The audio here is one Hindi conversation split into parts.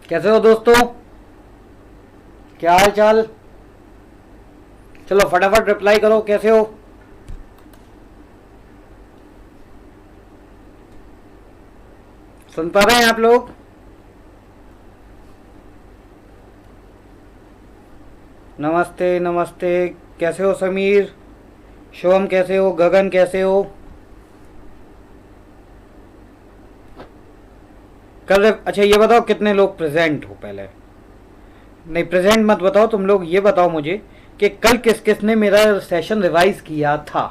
कैसे हो दोस्तों? क्या हाल चाल? चलो फटाफट रिप्लाई करो, कैसे हो? सुन पा रहे हैं आप लोग? नमस्ते नमस्ते। कैसे हो समीर? शिवम कैसे हो? गगन कैसे हो? कल अच्छा ये बताओ कितने लोग प्रेजेंट हो पहले। नहीं प्रेजेंट मत बताओ, तुम लोग ये बताओ मुझे कि कल किस किस ने मेरा सेशन रिवाइज किया था।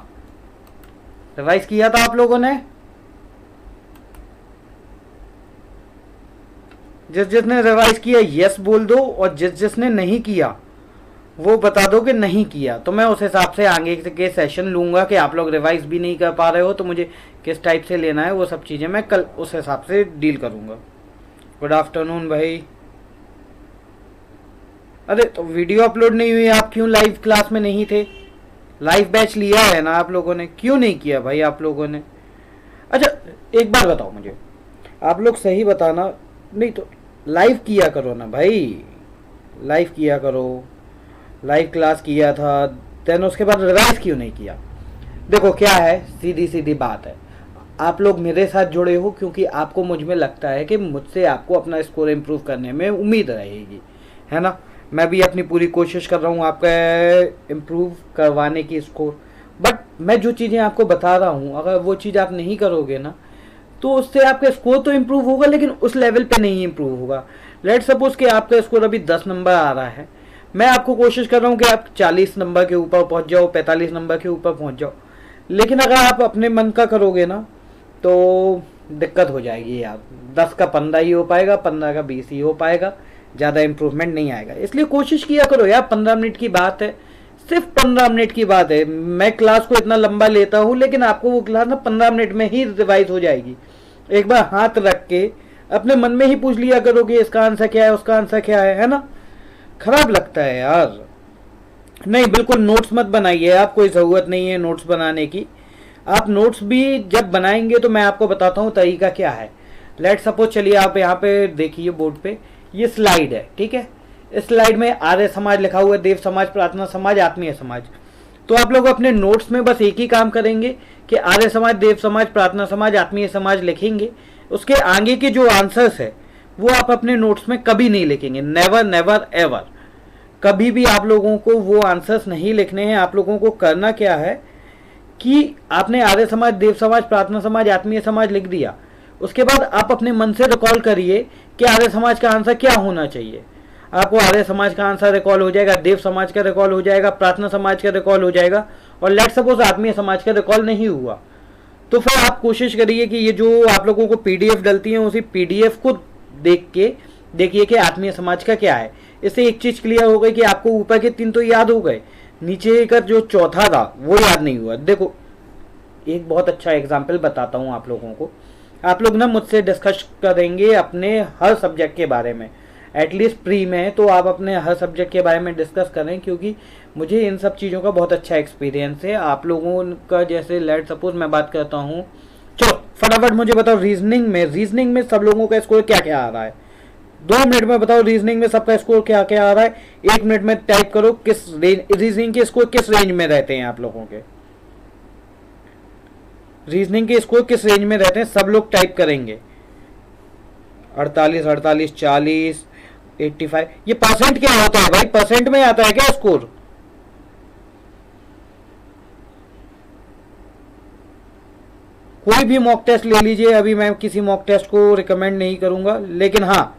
रिवाइज किया था आप लोगों ने? जिस जिसने रिवाइज किया यस बोल दो, और जिस जिसने नहीं किया वो बता दो कि नहीं किया, तो मैं उस हिसाब से आगे के सेशन लूंगा कि आप लोग रिवाइज भी नहीं कर पा रहे हो तो मुझे किस टाइप से लेना है, वो सब चीज़ें मैं कल उस हिसाब से डील करूंगा। गुड आफ्टरनून भाई। अरे तो वीडियो अपलोड नहीं हुई, आप क्यों लाइव क्लास में नहीं थे? लाइव बैच लिया है ना आप लोगों ने, क्यों नहीं किया भाई आप लोगों ने? अच्छा एक बार बताओ मुझे, आप लोग सही बताना, नहीं तो लाइव किया करो ना भाई, लाइव किया करो। लाइव क्लास किया था, देन उसके बाद रिवाइज क्यों नहीं किया? देखो क्या है, सीधी सीधी बात है, आप लोग मेरे साथ जुड़े हो क्योंकि आपको मुझ में लगता है कि मुझसे आपको अपना स्कोर इम्प्रूव करने में उम्मीद रहेगी, है ना? मैं भी अपनी पूरी कोशिश कर रहा हूँ आपका इम्प्रूव करवाने की स्कोर, बट मैं जो चीज़ें आपको बता रहा हूँ अगर वो चीज़ आप नहीं करोगे ना तो उससे आपका स्कोर तो इम्प्रूव होगा लेकिन उस लेवल पे नहीं इम्प्रूव होगा। लेट सपोज कि आपका स्कोर अभी 10 नंबर आ रहा है, मैं आपको कोशिश कर रहा हूँ कि आप 40 नंबर के ऊपर पहुँच जाओ, 45 नंबर के ऊपर पहुँच जाओ, लेकिन अगर आप अपने मन का करोगे ना तो दिक्कत हो जाएगी यार। 10 का 15 ही हो पाएगा, 15 का 20 ही हो पाएगा, ज़्यादा इम्प्रूवमेंट नहीं आएगा। इसलिए कोशिश किया करो यार, 15 मिनट की बात है, सिर्फ 15 मिनट की बात है। मैं क्लास को इतना लंबा लेता हूँ लेकिन आपको वो क्लास ना 15 मिनट में ही रिवाइज हो जाएगी। एक बार हाथ रख के अपने मन में ही पूछ लिया करो कि इसका आंसर क्या है, उसका आंसर क्या है ना? खराब लगता है यार। नहीं बिल्कुल नोट्स मत बनाइए, आप कोई ज़रूरत नहीं है नोट्स बनाने की। आप नोट्स भी जब बनाएंगे तो मैं आपको बताता हूँ तरीका क्या है। लेट सपोज चलिए आप यहाँ पे देखिए बोर्ड पे ये स्लाइड है, ठीक है? इस स्लाइड में आर्य समाज लिखा हुआ है, देव समाज, प्रार्थना समाज, आत्मीय समाज। तो आप लोग अपने नोट्स में बस एक ही काम करेंगे कि आर्य समाज, देव समाज, प्रार्थना समाज, आत्मीय समाज लिखेंगे। उसके आगे के जो आंसर्स है वो आप अपने नोट्स में कभी नहीं लिखेंगे, नेवर नेवर एवर। कभी भी आप लोगों को वो आंसर्स नहीं लिखने हैं। आप लोगों को करना क्या है कि आपने आर्य समाज, देव समाज, प्रार्थना समाज, आत्मीय समाज लिख दिया, उसके बाद आप अपने मन से रिकॉल करिए कि आर्य समाज का आंसर क्या होना चाहिए। आपको आर्य समाज का आंसर रिकॉल हो जाएगा, देव समाज का रिकॉल हो जाएगा, प्रार्थना समाज का रिकॉल हो जाएगा, और लेट सपोज आत्मीय समाज का रिकॉल नहीं हुआ तो फिर आप कोशिश करिए कि ये जो आप लोगों को पीडीएफ डलती है उसी पीडीएफ को देख के देखिए कि आत्मीय समाज का क्या है। इससे एक चीज क्लियर हो गई कि आपको ऊपर के 3 तो याद हो गए, नीचे का जो चौथा था वो याद नहीं हुआ। देखो एक बहुत अच्छा एग्जाम्पल बताता हूँ आप लोगों को। आप लोग ना मुझसे डिस्कस करेंगे अपने हर सब्जेक्ट के बारे में, एटलीस्ट प्री में तो आप अपने हर सब्जेक्ट के बारे में डिस्कस करें, क्योंकि मुझे इन सब चीज़ों का बहुत अच्छा एक्सपीरियंस है। आप लोगों का जैसे लेट सपोज मैं बात करता हूँ, चलो फटाफट मुझे बताओ रीजनिंग में सब लोगों का स्कोर क्या क्या आ रहा है? 2 मिनट में बताओ रीजनिंग में सबका स्कोर क्या क्या आ रहा है। 1 मिनट में टाइप करो किस रेंज रीजनिंग के स्कोर किस रेंज में रहते हैं आप लोगों के, रीजनिंग के स्कोर किस रेंज में रहते हैं सब लोग टाइप करेंगे। 48, 48, 40, 85। ये परसेंट क्या होता है भाई? परसेंट में आता है क्या स्कोर? कोई भी मॉक टेस्ट ले लीजिए, अभी मैं किसी मॉक टेस्ट को रिकमेंड नहीं करूंगा, लेकिन हाँ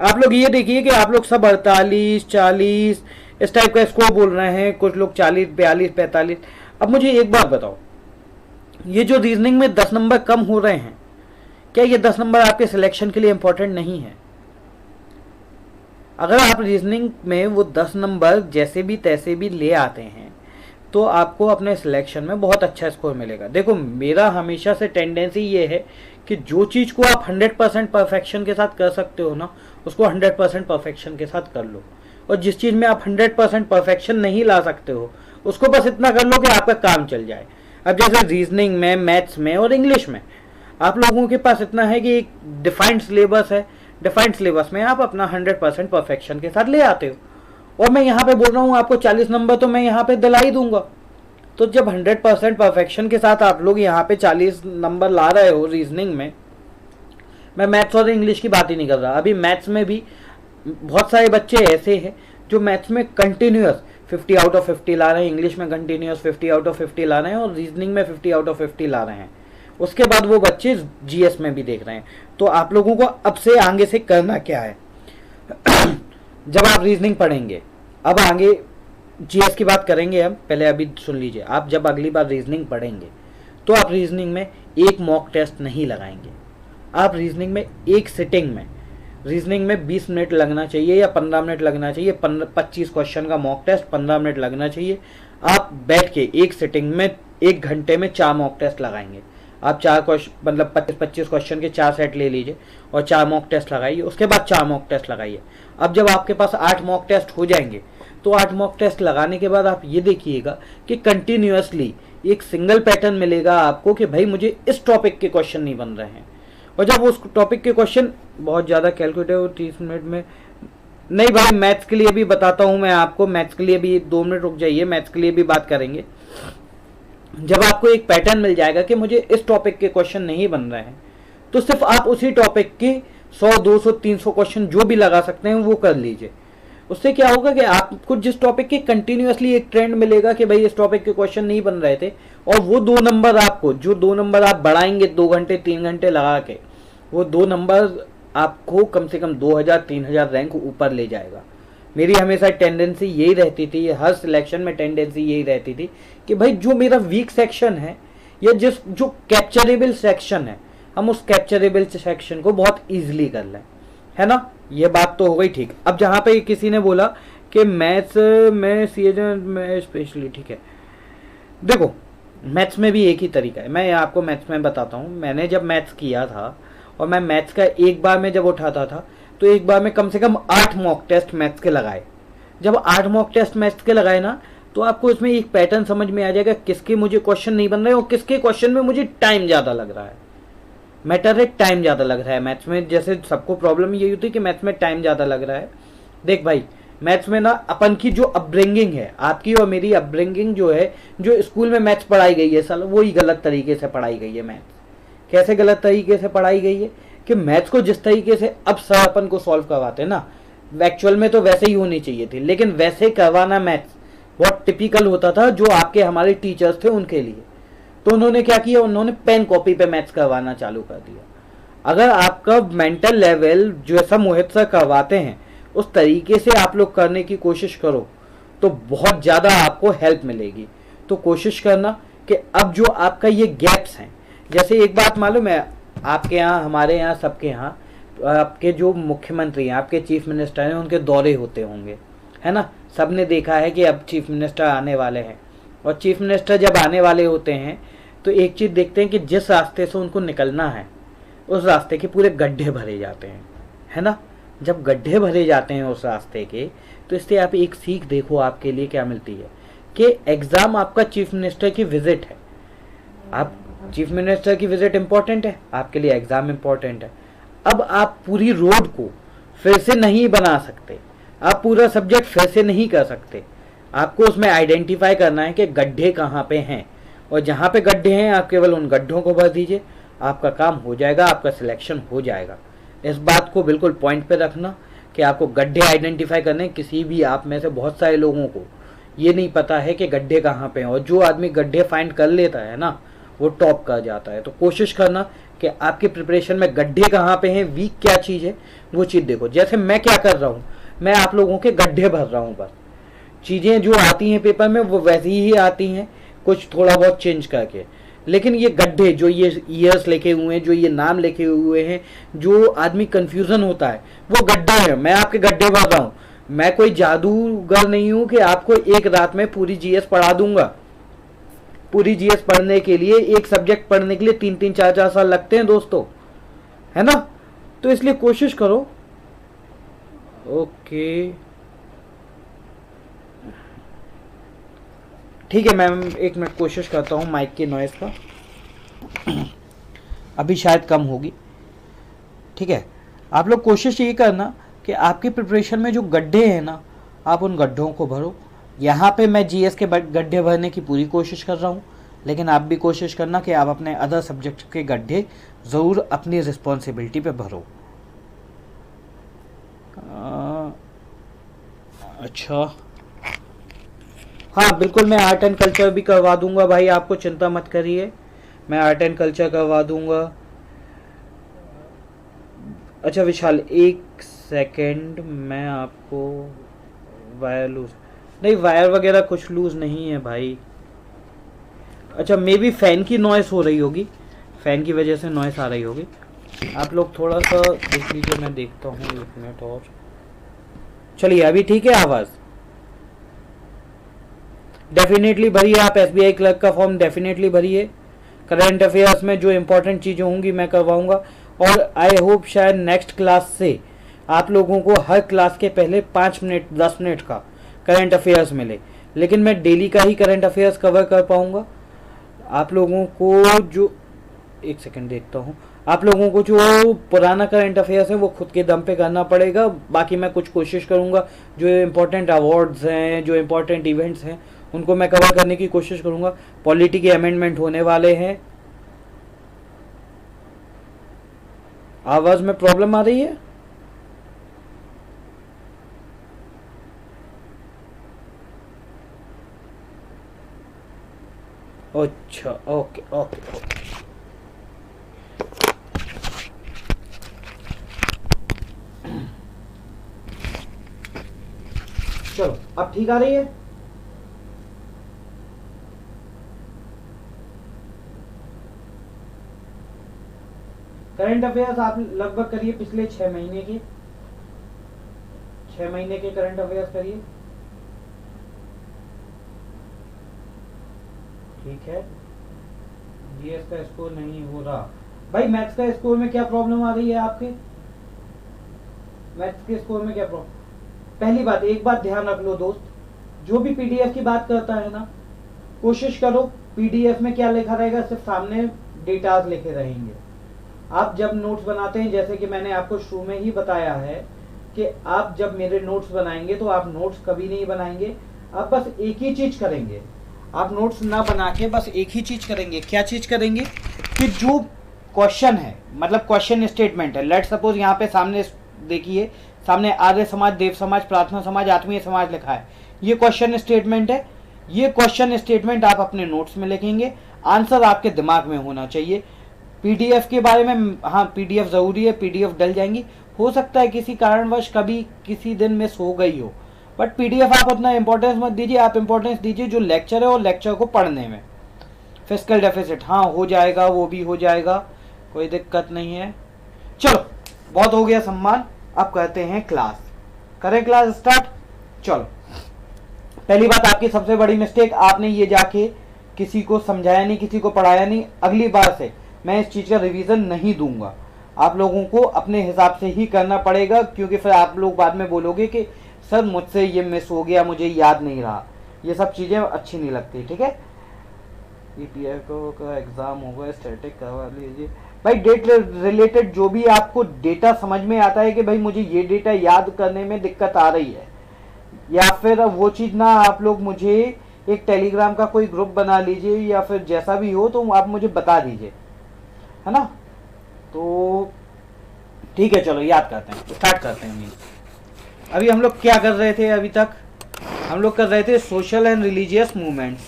आप लोग ये देखिए कि आप लोग सब 48, 40 इस टाइप का स्कोर बोल रहे हैं, कुछ लोग 40, 42, 45। अब मुझे एक बात बताओ, ये जो रीजनिंग में 10 नंबर कम हो रहे हैं, क्या ये 10 नंबर आपके सिलेक्शन के लिए इंपॉर्टेंट नहीं है? अगर आप रीजनिंग में वो 10 नंबर जैसे भी तैसे भी ले आते हैं तो आपको अपने सिलेक्शन में बहुत अच्छा स्कोर मिलेगा। देखो मेरा हमेशा से टेंडेंसी ये है कि जो चीज़ को आप 100% परफेक्शन के साथ कर सकते हो ना उसको 100% परफेक्शन के साथ कर लो, और जिस चीज़ में आप 100% परफेक्शन नहीं ला सकते हो उसको बस इतना कर लो कि आपका काम चल जाए। अब जैसे रीजनिंग में, मैथ्स में और इंग्लिश में आप लोगों के पास इतना है कि एक डिफाइंड सिलेबस है, डिफाइंड सिलेबस में आप अपना 100% परफेक्शन के साथ ले आते हो। और मैं यहाँ पे बोल रहा हूँ आपको 40 नंबर तो मैं यहाँ पे दिला ही दूंगा। तो जब 100% परफेक्शन के साथ आप लोग यहाँ पे 40 नंबर ला रहे हो रीजनिंग में, मैं मैथ्स और इंग्लिश की बात ही नहीं कर रहा, अभी मैथ्स में भी बहुत सारे बच्चे ऐसे हैं जो मैथ्स में कंटिन्यूस 50 आउट ऑफ 50 ला रहे हैं, इंग्लिश में कंटिन्यूस 50 आउट ऑफ 50 ला रहे हैं और रीजनिंग में 50 आउट ऑफ 50 ला रहे हैं। उसके बाद वो बच्चे जीएस में भी देख रहे हैं। तो आप लोगों को अब से आगे से करना क्या है जब आप रीजनिंग पढ़ेंगे, अब आगे जीएस की बात करेंगे हम, पहले अभी सुन लीजिए। आप जब अगली बार रीजनिंग पढ़ेंगे तो आप रीजनिंग में एक मॉक टेस्ट नहीं लगाएंगे। आप रीजनिंग में एक सिटिंग में, रीजनिंग में 20 मिनट लगना चाहिए या 15 मिनट लगना चाहिए, 25 क्वेश्चन का मॉक टेस्ट 15 मिनट लगना चाहिए। आप बैठ के एक सिटिंग में 1 घंटे में 4 मॉक टेस्ट लगाएंगे। आप 4 क्वेश्चन मतलब 25 क्वेश्चन के 4 सेट ले लीजिए और 4 मॉक टेस्ट लगाइए, उसके बाद 4 मॉक टेस्ट लगाइए। अब जब आपके पास 8 मॉक टेस्ट हो जाएंगे तो 8 मॉक टेस्ट लगाने के बाद आप ये देखिएगा कि कंटिन्यूअसली एक सिंगल पैटर्न मिलेगा आपको कि भाई मुझे इस टॉपिक के क्वेश्चन नहीं बन रहे हैं। और जब उस टॉपिक के क्वेश्चन बहुत ज़्यादा कैलकुलेटिव 30 मिनट में नहीं भाई, मैथ्स के लिए भी बताता हूँ मैं आपको, मैथ्स के लिए भी 2 मिनट रुक जाइए, मैथ्स के लिए भी बात करेंगे। जब आपको एक पैटर्न मिल जाएगा कि मुझे इस टॉपिक के क्वेश्चन नहीं बन रहे हैं तो सिर्फ आप उसी टॉपिक के 100, 200, 300 क्वेश्चन जो भी लगा सकते हैं वो कर लीजिए। उससे क्या होगा कि आपको जिस टॉपिक के कंटिन्यूअसली एक ट्रेंड मिलेगा कि भाई इस टॉपिक के क्वेश्चन नहीं बन रहे थे, और वो 2 नंबर आपको, जो 2 नंबर आप बढ़ाएंगे 2 घंटे 3 घंटे लगा के, वो 2 नंबर आपको कम से कम 2000-3000 रैंक ऊपर ले जाएगा। मेरी हमेशा टेंडेंसी यही रहती थी, हर सिलेक्शन में टेंडेंसी यही रहती थी कि भाई जो मेरा वीक सेक्शन है या जो कैप्चरेबल सेक्शन है, हम उस कैप्चरेबल सेक्शन को बहुत ईजिली कर लें, है ना। ये बात तो हो गई ठीक। अब जहाँ पे किसी ने बोला कि मैथ्स में सीएजन में स्पेशली, ठीक है, देखो मैथ्स में भी एक ही तरीका है। मैं आपको मैथ्स में बताता हूँ। मैंने जब मैथ्स किया था और मैं मैथ्स का एक बार में जब उठाता था तो एक बार में कम से कम 8 मॉक टेस्ट मैथ्स के लगाए। जब 8 मॉक टेस्ट मैथ्स के लगाए ना तो आपको इसमें एक पैटर्न समझ में आ जाएगा किसके मुझे क्वेश्चन नहीं बन रहे और किसके क्वेश्चन में मुझे टाइम ज़्यादा लग रहा है। मैटर है टाइम ज़्यादा लग रहा है मैथ्स में। जैसे सबको प्रॉब्लम यही होती है कि मैथ्स में टाइम ज़्यादा लग रहा है। देख भाई, मैथ्स में ना अपन की जो अपब्रिंगिंग है, आपकी और मेरी अपब्रिंगिंग जो है, जो स्कूल में मैथ्स पढ़ाई गई है साल, वही गलत तरीके से पढ़ाई गई है। मैथ्स कैसे गलत तरीके से पढ़ाई गई है कि मैथ्स को जिस तरीके से अब सर अपन को सॉल्व करवाते हैं ना, एक्चुअल में तो वैसे ही होनी चाहिए थी, लेकिन वैसे करवाना मैथ्स बहुत टिपिकल होता था जो आपके हमारे टीचर्स थे उनके लिए। तो उन्होंने क्या किया, उन्होंने पेन कॉपी पे मैथ्स करवाना चालू कर दिया। अगर आपका मेंटल लेवल जो ऐसा मोहित सर करवाते हैं उस तरीके से आप लोग करने की कोशिश करो तो बहुत ज़्यादा आपको हेल्प मिलेगी। तो कोशिश करना कि अब जो आपका ये गैप्स हैं, जैसे एक बात मालूम है आपके यहाँ, हमारे यहाँ, सबके यहाँ, आपके जो मुख्यमंत्री हैं, आपके चीफ मिनिस्टर हैं, उनके दौरे होते होंगे, है ना। सबने देखा है कि अब चीफ मिनिस्टर आने वाले हैं, और चीफ मिनिस्टर जब आने वाले होते हैं तो एक चीज़ देखते हैं कि जिस रास्ते से उनको निकलना है उस रास्ते के पूरे गड्ढे भरे जाते हैं, है ना। जब गड्ढे भरे जाते हैं उस रास्ते के, तो इससे आप एक सीख देखो आपके लिए क्या मिलती है कि एग्ज़ाम आपका चीफ मिनिस्टर की विजिट है। आप चीफ मिनिस्टर की विजिट इंपॉर्टेंट है, आपके लिए एग्ज़ाम इंपॉर्टेंट है। अब आप पूरी रोड को फिर से नहीं बना सकते, आप पूरा सब्जेक्ट फिर से नहीं कर सकते। आपको उसमें आइडेंटिफाई करना है कि गड्ढे कहाँ पे हैं, और जहाँ पे गड्ढे हैं आप केवल उन गड्ढों को भर दीजिए, आपका काम हो जाएगा, आपका सिलेक्शन हो जाएगा। इस बात को बिल्कुल पॉइंट पे रखना कि आपको गड्ढे आइडेंटिफाई करने। किसी भी आप में से बहुत सारे लोगों को ये नहीं पता है कि गड्ढे कहाँ पे हैं, और जो आदमी गड्ढे फाइंड कर लेता है ना वो टॉप कर जाता है। तो कोशिश करना कि आपकी प्रिपरेशन में गड्ढे कहाँ पे हैं, वीक क्या चीज़ है, वो चीज़ देखो। जैसे मैं क्या कर रहा हूँ, मैं आप लोगों के गड्ढे भर रहा हूँ, बस चीज़ें जो आती हैं पेपर में वो वैसी ही आती हैं, कुछ थोड़ा बहुत चेंज करके। लेकिन ये गड्ढे जो ये ईयर्स लिखे हुए हैं, जो ये नाम लिखे हुए हैं, जो आदमी कंफ्यूजन होता है, वो गड्ढे हैं। मैं आपके गड्ढे भर रहा हूँ। मैं कोई जादूगर नहीं हूँ कि आपको एक रात में पूरी जीएस पढ़ा दूंगा। पूरी जीएस पढ़ने के लिए, एक सब्जेक्ट पढ़ने के लिए 3-3, 4-4 साल लगते हैं दोस्तों, है ना। तो इसलिए कोशिश करो। ओके ठीक है मैम, 1 मिनट कोशिश करता हूँ माइक की नॉइज़ का। अभी शायद कम होगी, ठीक है। आप लोग कोशिश ये करना कि आपकी प्रिपरेशन में जो गड्ढे हैं ना, आप उन गड्ढों को भरो। यहाँ पे मैं जीएस के गड्ढे भरने की पूरी कोशिश कर रहा हूँ, लेकिन आप भी कोशिश करना कि आप अपने अदर सब्जेक्ट के गड्ढे ज़रूर अपनी रिस्पॉन्सिबिलिटी पे भरो। अच्छा, हाँ बिल्कुल, मैं आर्ट एंड कल्चर भी करवा दूंगा भाई, आपको चिंता मत करिए, मैं आर्ट एंड कल्चर करवा दूंगा। अच्छा विशाल, एक सेकंड, मैं आपको वायर लूज, नहीं वायर वगैरह कुछ लूज नहीं है भाई। अच्छा, मे बी फैन की नॉइस हो रही होगी, फैन की वजह से नॉइस आ रही होगी। आप लोग थोड़ा सा देख लीजिए, मैं देखता हूँ 1 मिनट और। चलिए अभी ठीक है आवाज़? डेफिनेटली भरिए आप एसबीआई क्लर्क का फॉर्म, डेफिनेटली भरिए। करंट अफेयर्स में जो इंपॉर्टेंट चीज़ें होंगी मैं करवाऊंगा, और आई होप शायद नेक्स्ट क्लास से आप लोगों को हर क्लास के पहले 5 मिनट 10 मिनट का करंट अफेयर्स मिले, लेकिन मैं डेली का ही करंट अफेयर्स कवर कर पाऊंगा। आप लोगों को जो, एक सेकंड देखता हूँ, आप लोगों को जो पुराना करंट अफेयर्स है वो खुद के दम पे करना पड़ेगा। बाकी मैं कुछ कोशिश करूँगा, जो इम्पोर्टेंट अवार्ड्स हैं, जो इम्पोर्टेंट इवेंट्स हैं, उनको मैं कवर करने की कोशिश करूँगा। पॉलिटी के अमेंडमेंट होने वाले हैं। आवाज़ में प्रॉब्लम आ रही है? अच्छा, ओके ओके ओके। चलो अब ठीक आ रही है? करंट अफेयर्स आप लगभग करिए पिछले 6 महीने के, 6 महीने के करंट अफेयर्स करिए। ठीक है, जीएस का स्कोर नहीं हो रहा भाई। मैथ्स का स्कोर में क्या प्रॉब्लम आ रही है आपके? मैथ्स के स्कोर में क्या प्रॉब्लम? पहली बात, एक बात ध्यान रख लो दोस्त, जो भी पीडीएफ की बात करता है ना, कोशिश करो पीडीएफ में क्या लिखा रहेगा, सिर्फ सामने डेटाज लिखे रहेंगे। आप जब नोट्स बनाते हैं, जैसे कि मैंने आपको शुरू में ही बताया है कि आप जब मेरे नोट्स बनाएंगे तो आप नोट्स कभी नहीं बनाएंगे, आप बस एक ही चीज करेंगे, आप नोट्स ना बना के बस एक ही चीज करेंगे। क्या चीज करेंगे कि जो क्वेश्चन है, मतलब क्वेश्चन स्टेटमेंट है, लेट सपोज यहाँ पे सामने देखिए, सामने आर्य समाज, देव समाज, प्रार्थना समाज, आत्मीय समाज लिखा है, ये क्वेश्चन स्टेटमेंट है। ये क्वेश्चन स्टेटमेंट आप अपने नोट्स में लिखेंगे, आंसर आपके दिमाग में होना चाहिए। पीडीएफ के बारे में, हाँ पीडीएफ जरूरी है, पीडीएफ डल जाएंगी, हो सकता है किसी कारणवश कभी किसी दिन मिस हो गई हो, बट पीडीएफ आप उतना इंपॉर्टेंस मत दीजिए, आप इंपॉर्टेंस दीजिए जो लेक्चर है और लेक्चर को पढ़ने में। फिस्कल डेफिसिट हाँ हो जाएगा, वो भी हो जाएगा, कोई दिक्कत नहीं है। चलो बहुत हो गया सम्मान, अब करते हैं क्लास, करें क्लास स्टार्ट। चलो, पहली बात, आपकी सबसे बड़ी मिस्टेक, आपने ये जाके किसी को समझाया नहीं, किसी को पढ़ाया नहीं। अगली बार से मैं इस चीज़ का रिवीजन नहीं दूंगा, आप लोगों को अपने हिसाब से ही करना पड़ेगा, क्योंकि फिर आप लोग बाद में बोलोगे कि सर मुझसे ये मिस हो गया, मुझे याद नहीं रहा। ये सब चीज़ें अच्छी नहीं लगती, ठीक है। ईपीएफ का एग्ज़ाम होगा, स्टैटिक करवा लीजिए भाई। डेट रिलेटेड जो भी आपको डेटा समझ में आता है कि भाई मुझे ये डेटा याद करने में दिक्कत आ रही है, या फिर वो चीज़ ना, आप लोग मुझे एक टेलीग्राम का कोई ग्रुप बना लीजिए, या फिर जैसा भी हो तो आप मुझे बता दीजिए, है ना। तो ठीक है, चलो याद करते हैं, स्टार्ट करते हैं। अभी हम लोग क्या कर रहे थे? अभी तक हम लोग कर रहे थे social and religious movements,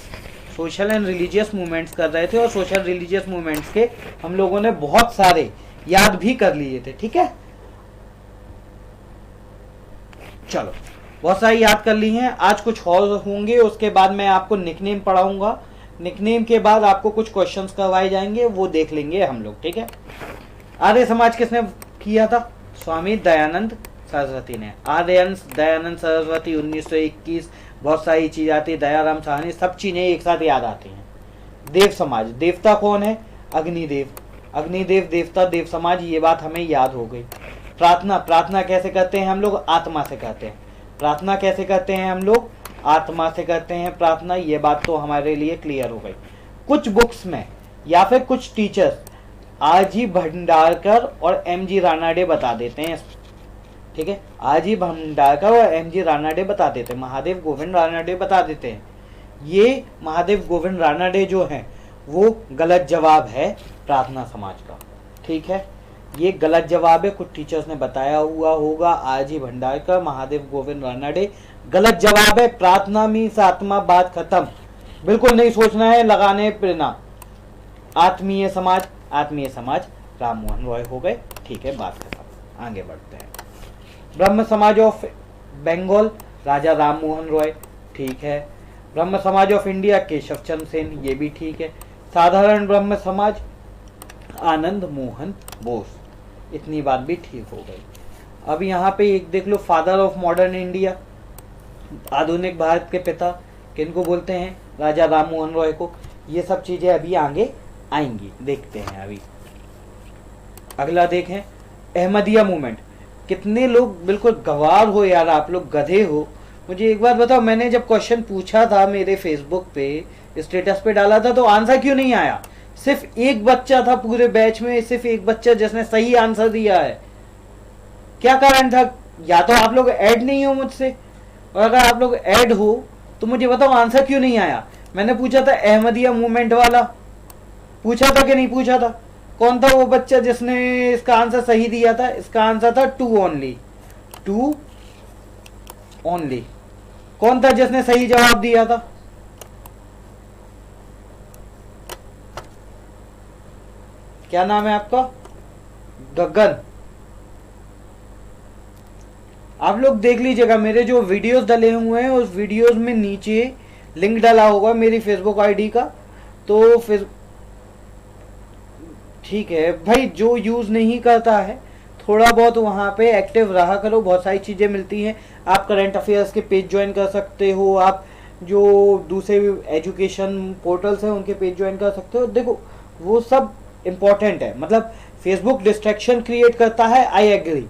social and religious movements कर रहे थे, और सोशल रिलीजियस मूवमेंट्स के हम लोगों ने बहुत सारे याद भी कर लिए थे, ठीक है। चलो बहुत सारी याद कर ली हैं, आज कुछ और होंगे, उसके बाद मैं आपको निकनेम पढ़ाऊंगा, निकनेम के बाद आपको कुछ क्वेश्चंस करवाए जाएंगे, वो देख लेंगे हम लोग, ठीक है। आर्य समाज किसने किया था? स्वामी दयानंद सरस्वती ने। आर्य दयानंद सरस्वती 1921, बहुत सारी चीज आती है, दयाराम साहनी, सब चीजें एक साथ याद आती हैं। देव समाज, देवता कौन है? अग्निदेव, अग्निदेव देवता, देव समाज, ये बात हमें याद हो गई। प्रार्थना, प्रार्थना कैसे करते हैं हम लोग? आत्मा से करते हैं। प्रार्थना कैसे करते हैं हम लोग? आत्मा से करते हैं प्रार्थना, ये बात तो हमारे लिए क्लियर हो गई। कुछ बुक्स में या फिर कुछ टीचर्स आजी भंडारकर और एमजी रानाडे बता देते हैं। ठीक है, आजी भंडारकर और एमजी रानाडे बता देते हैं, महादेव गोविंद रानाडे बता देते हैं। ये महादेव गोविंद रानाडे जो हैं वो गलत जवाब है प्रार्थना समाज का। ठीक है, ये गलत जवाब है, कुछ टीचर्स ने बताया हुआ होगा। आजी भंडारकर, महादेव गोविंद रानाडे गलत जवाब है। प्रार्थना मीन्स आत्मा, बात खत्म, बिल्कुल नहीं सोचना है, लगाने परिणाम। आत्मीय समाज, आत्मीय समाज राम मोहन रॉय हो गए। ठीक है, बात खत्म, आगे बढ़ते हैं। ब्रह्म समाज ऑफ बंगाल, राजा राम मोहन रॉय। ठीक है, ब्रह्म समाज ऑफ इंडिया, केशव चंद्र सेन, ये भी ठीक है। साधारण ब्रह्म समाज, आनंद मोहन बोस, इतनी बात भी ठीक हो गई। अब यहाँ पे एक देख लो, फादर ऑफ मॉडर्न इंडिया, आधुनिक भारत के पिता किनको बोलते हैं? राजा राम मोहन रॉय को। ये सब चीजें अभी आगे आएंगी, देखते हैं। अभी अगला देखें, अहमदिया मूवमेंट। कितने लोग बिल्कुल गवार हो यार, आप लोग गधे हो। मुझे एक बात बताओ, मैंने जब क्वेश्चन पूछा था मेरे फेसबुक पे, स्टेटस पे डाला था, तो आंसर क्यों नहीं आया? सिर्फ एक बच्चा था पूरे बैच में, सिर्फ एक बच्चा जिसने सही आंसर दिया है। क्या कारण था? या तो आप लोग ऐड नहीं हो मुझसे, और अगर आप लोग ऐड हो तो मुझे बताओ आंसर क्यों नहीं आया। मैंने पूछा था अहमदिया मूवमेंट वाला, पूछा था कि नहीं पूछा था? कौन था वो बच्चा जिसने इसका आंसर सही दिया था? इसका आंसर था 2 ओनली, 2 ओनली। कौन था जिसने सही जवाब दिया था? क्या नाम है आपका? गगन। आप लोग देख लीजिएगा, मेरे जो वीडियोस डले हुए हैं उस वीडियोस में नीचे लिंक डाला होगा मेरी फेसबुक आईडी का, तो फिर ठीक है भाई, जो यूज नहीं करता है थोड़ा बहुत वहाँ पे एक्टिव रहा करो, बहुत सारी चीज़ें मिलती हैं। आप करंट अफेयर्स के पेज ज्वाइन कर सकते हो, आप जो दूसरे एजुकेशन पोर्टल्स हैं उनके पेज ज्वाइन कर सकते हो। देखो वो सब इम्पोर्टेंट है, मतलब फेसबुक डिस्ट्रैक्शन क्रिएट करता है, आई एग्री,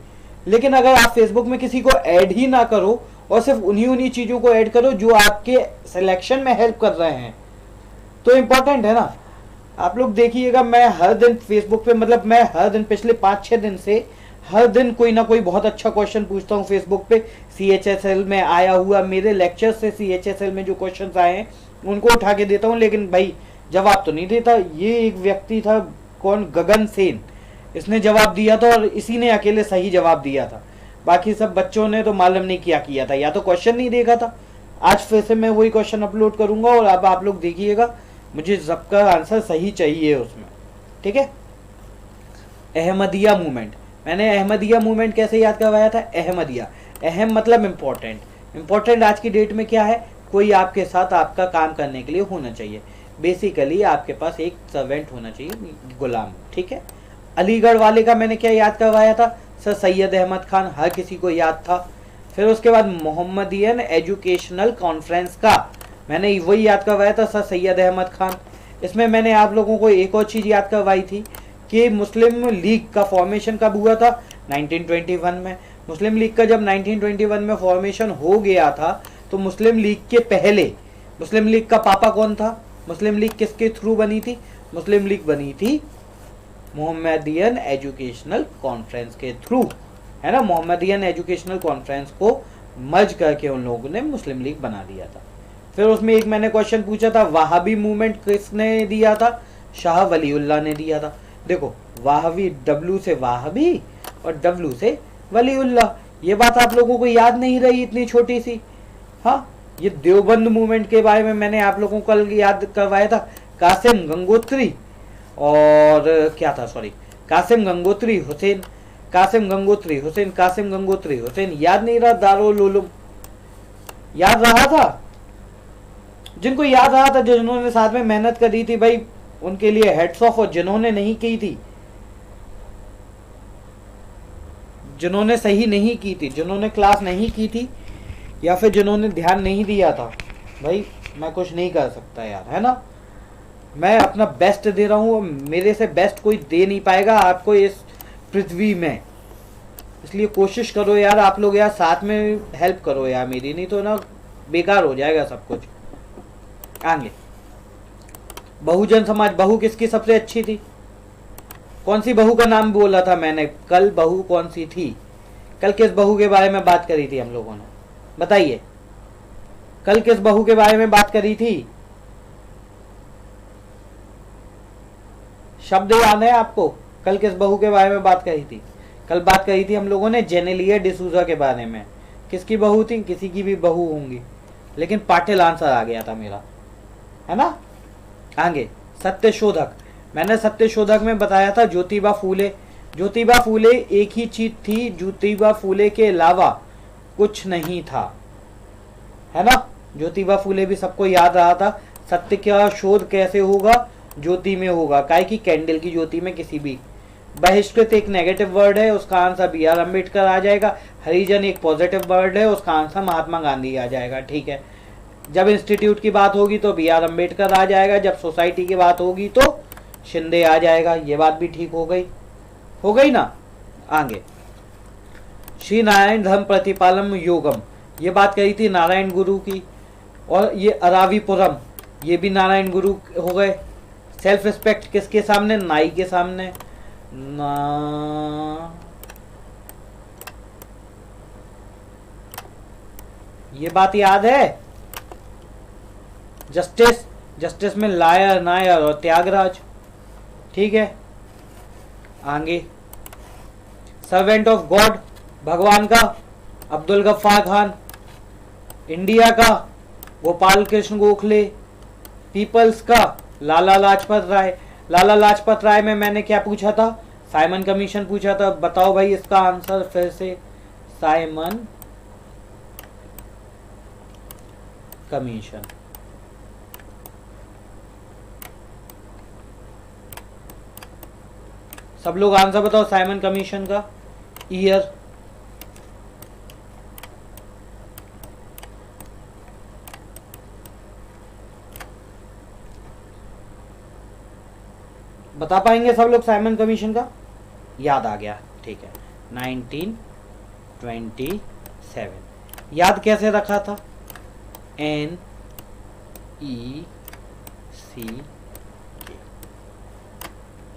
लेकिन अगर आप फेसबुक में किसी को ऐड ही ना करो और सिर्फ उन्हीं चीज़ों को ऐड करो जो आपके सिलेक्शन में हेल्प कर रहे हैं, तो इम्पोर्टेंट है ना। आप लोग देखिएगा, मैं हर दिन फेसबुक पे, मतलब मैं हर दिन पिछले 5-6 दिन से हर दिन कोई ना कोई बहुत अच्छा क्वेश्चन पूछता हूँ फेसबुक पे। CHSL में आया हुआ, मेरे लेक्चर से CHSL में जो क्वेश्चन आए हैं उनको उठा के देता हूँ, लेकिन भाई जवाब तो नहीं देता। ये एक व्यक्ति था, कौन? गगन सेन, इसने जवाब दिया था और इसी ने अकेले सही जवाब दिया था, बाकी सब बच्चों ने तो मालूम नहीं किया था, या तो क्वेश्चन नहीं देखा था। आज फिर से मैं वही क्वेश्चन अपलोड करूंगा और अब आप लोग देखिएगा, मुझे सबका आंसर सही चाहिए उसमें। ठीक है, अहमदिया मूवमेंट, मैंने अहमदिया मूवमेंट कैसे याद करवाया था? अहमदिया, अहम मतलब इम्पोर्टेंट। इम्पोर्टेंट आज की डेट में क्या है? कोई आपके साथ आपका काम करने के लिए होना चाहिए, बेसिकली आपके पास एक सर्वेंट होना चाहिए, गुलाम। ठीक है, अलीगढ़ वाले का मैंने क्या याद करवाया था? सर सैयद अहमद खान, हर किसी को याद था। फिर उसके बाद मोहम्मदियन एजुकेशनल कॉन्फ्रेंस का मैंने वही याद करवाया था, सर सैयद अहमद खान। इसमें मैंने आप लोगों को एक और चीज़ याद करवाई थी कि मुस्लिम लीग का फॉर्मेशन कब हुआ था? 1921 में। मुस्लिम लीग का जब 1921 में फॉर्मेशन हो गया था, तो मुस्लिम लीग के पहले मुस्लिम लीग का पापा कौन था? मुस्लिम लीग किसके थ्रू बनी थी? मुस्लिम लीग बनी थी मोहम्मदियन एजुकेशनल कॉन्फ्रेंस के थ्रू, है ना। मोहम्मदियन एजुकेशनल कॉन्फ्रेंस को मर्ज करके उन लोगों ने मुस्लिम लीग बना दिया था। फिर उसमें एक मैंने क्वेश्चन पूछा था, वहाबी मूवमेंट किसने दिया था? शाह वलीउल्लाह ने दिया था। देखो, वाहवी, W से वाहबी और W से वलीउल्लाह, ये बात आप लोगों को याद नहीं रही इतनी छोटी सी? हाँ, ये देवबंद मूवमेंट के बारे में मैंने आप लोगों को कल याद करवाया था। कासिम गंगोत्री और क्या था, सॉरी, कासिम गंगोत्री हुसैन, कासिम गंगोत्री हुसैन, कासिम गंगोत्री हुसैन, याद नहीं रहा? दारुल उलूम याद रहा था? जिनको याद रहा था, जिन्होंने साथ में मेहनत करी थी भाई, उनके लिए हेड्स ऑफ। और जिन्होंने नहीं की थी, जिन्होंने सही नहीं की थी, जिन्होंने क्लास नहीं की थी, या फिर जिन्होंने ध्यान नहीं दिया था, भाई मैं कुछ नहीं कर सकता यार, है ना। मैं अपना बेस्ट दे रहा हूँ, मेरे से बेस्ट कोई दे नहीं पाएगा आपको इस पृथ्वी में, इसलिए कोशिश करो यार आप लोग, यार साथ में हेल्प करो यार मेरी, नहीं तो ना बेकार हो जाएगा सब कुछ। आगे बहुजन समाज, बहु किसकी सबसे अच्छी थी? कौन सी बहू का नाम बोला था मैंने कल? बहू कौन सी थी कल? किस बहू के बारे में बात करी थी हम लोगों ने? बताइए, कल किस बहू के बारे में बात करी थी? शब्द याद है आपको? कल किस बहू के बारे में बात करी थी? कल बात करी थी हम लोगों ने जेनेलिया डिसूजा के बारे में। किसकी बहू थी? किसी की भी बहू होंगी, लेकिन पाटिल आंसर आ गया था मेरा, है ना। आगे सत्यशोधक, मैंने सत्यशोधक में बताया था ज्योतिबा फूले। ज्योतिबा फूले एक ही चीज थी, ज्योतिबा फूले के अलावा कुछ नहीं था, है ना। ज्योतिबा फूले भी सबको याद रहा था। सत्य का शोध कैसे होगा? ज्योति में होगा, काय की कैंडल की ज्योति में किसी भी। बहिष्कृत एक नेगेटिव वर्ड है, उसका आंसर बी आर अम्बेडकर आ जाएगा। हरिजन एक पॉजिटिव वर्ड है, उसका आंसर महात्मा गांधी आ जाएगा। ठीक है, जब इंस्टीट्यूट की बात होगी तो बी आर अम्बेडकर आ जाएगा, जब सोसाइटी की बात होगी तो शिंदे आ जाएगा। ये बात भी ठीक हो गई ना। आगे श्री नारायण धर्म प्रतिपालम योगम, ये बात कही थी नारायण गुरु की। और ये अरावीपुरम, ये भी नारायण गुरु हो गए। सेल्फ रिस्पेक्ट किसके सामने? नाई के सामने। ये बात याद है। जस्टिस, जस्टिस में लायर, नायर और त्यागराज। ठीक है, आगे सर्वेंट ऑफ गॉड, भगवान का अब्दुल गफ्फार खान। इंडिया का गोपाल कृष्ण गोखले। पीपल्स का लाला लाजपत राय। लाला लाजपत राय में मैंने क्या पूछा था? साइमन कमीशन पूछा था। बताओ भाई इसका आंसर फिर से। Simon commission. सब लोग आंसर बताओ साइमन कमीशन का। ईयर, बता पाएंगे सब लोग? साइमन कमीशन का याद आ गया, ठीक है। 1927 याद कैसे रखा था? NECK,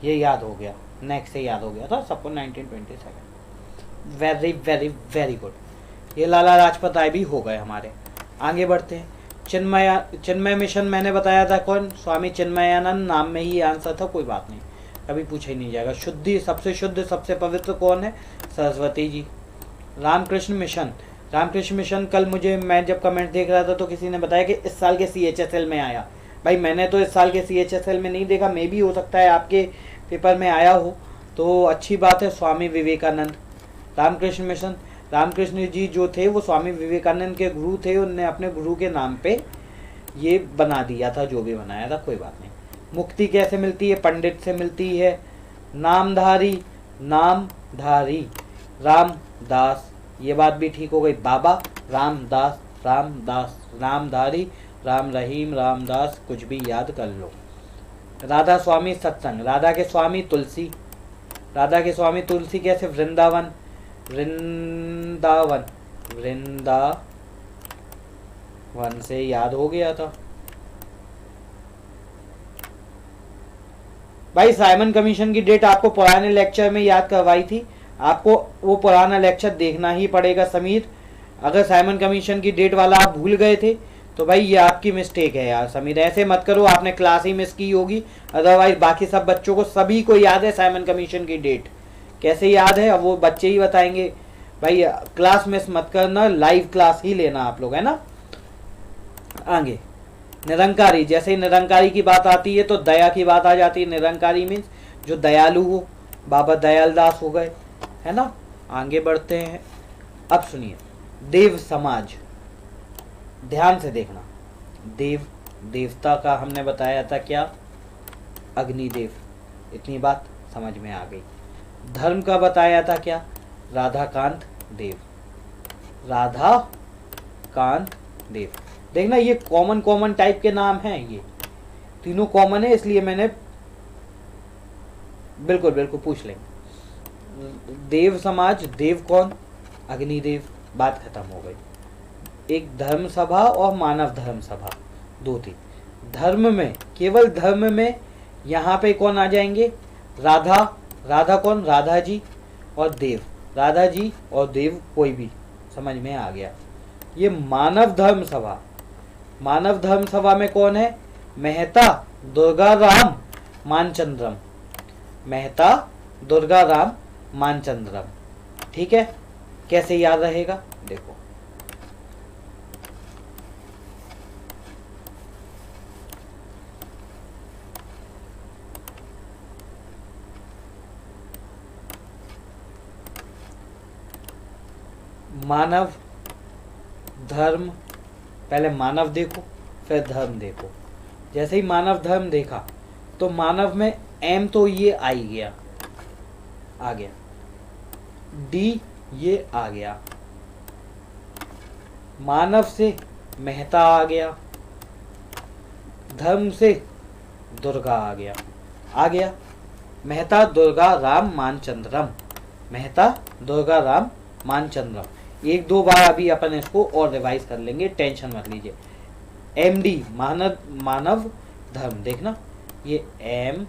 ये याद हो गया, नेक्स्ट से याद हो गया था सबको। 1927 वेरी वेरी वेरी गुड। ये लाला लाजपत राय भी हो गए हमारे। आगे बढ़ते हैं। चिन्मय मिशन मैंने बताया था कौन? स्वामी चिन्मयानंद, नाम में ही आंसर था, कोई बात नहीं, कभी पूछा ही नहीं जाएगा। सबसे शुद्ध सबसे पवित्र कौन है? सरस्वती जी। रामकृष्ण मिशन, रामकृष्ण मिशन कल मैं जब कमेंट देख रहा था तो किसी ने बताया कि इस साल के CHSL में आया। भाई मैंने तो इस साल के CHSL में नहीं देखा, मे भी हो सकता है आपके पेपर में आया हो, तो अच्छी बात है। स्वामी विवेकानंद, रामकृष्ण मिशन, रामकृष्ण जी जो थे वो स्वामी विवेकानंद के गुरु थे, उनने अपने गुरु के नाम पे ये बना दिया था, जो भी बनाया था, कोई बात नहीं। मुक्ति कैसे मिलती है? पंडित से मिलती है। नामधारी, नामधारी रामदास, ये बात भी ठीक हो गई। बाबा रामदास, रामदास, रामधारी, राम रहीम, रामदास, कुछ भी याद कर लो। राधा स्वामी सत्संग, राधा के स्वामी तुलसी, राधा के स्वामी तुलसी कैसे? वृंदावन, वृंदावन, वृंदावन से याद हो गया था भाई। साइमन कमीशन की डेट आपको पुराने लेक्चर में याद करवाई थी, आपको वो पुराना लेक्चर देखना ही पड़ेगा समीर। अगर साइमन कमीशन की डेट वाला आप भूल गए थे तो भाई ये आपकी मिस्टेक है यार समीर, ऐसे मत करो, आपने क्लास ही मिस की होगी। अदरवाइज बाकी सब बच्चों को, सभी को याद है साइमन कमीशन की डेट। कैसे याद है अब वो बच्चे ही बताएंगे। भाई क्लास मिस मत करना, लाइव क्लास ही लेना आप लोग, है ना। आगे निरंकारी, जैसे ही निरंकारी की बात आती है तो दया की बात आ जाती है। निरंकारी मीन्स जो दयालु हो, बाबा दयाल दास हो गए, है ना। आगे बढ़ते हैं। अब सुनिए, देव समाज, ध्यान से देखना। देव, देवता का हमने बताया था क्या? अग्निदेव, इतनी बात समझ में आ गई। धर्म का बताया था क्या? राधाकांत देव, राधाकांत देव। देखना ये कॉमन टाइप के नाम हैं, ये तीनों कॉमन है, इसलिए मैंने बिल्कुल पूछ लेंगे। देव समाज, देव कौन? अग्निदेव, बात खत्म हो गई। एक धर्म सभा और मानव धर्म सभा, दो थी। धर्म में, केवल धर्म में यहाँ पे कौन आ जाएंगे? राधा राधा कौन? राधा जी और देव, राधा जी और देव कोई भी, समझ में आ गया। ये मानव धर्म सभा, मानव धर्म सभा में कौन है? मेहता दुर्गा राम मानचंद्रम, मेहता दुर्गा राम मानचंद्रम। ठीक है, कैसे याद रहेगा देखो, मानव धर्म, पहले मानव देखो फिर धर्म देखो। जैसे ही मानव धर्म देखा तो मानव में एम तो ये आ ही गया, आ गया, डी ये आ गया, मानव से मेहता आ गया, धर्म से दुर्गा आ गया, आ गया मेहता दुर्गा राम मानचंद्रम, मेहता दुर्गा राम मानचंद्रम। एक दो बार अभी अपन इसको और रिवाइज कर लेंगे, टेंशन मत लीजिए। एम डी मानव, मानव धर्म, देखना ये एम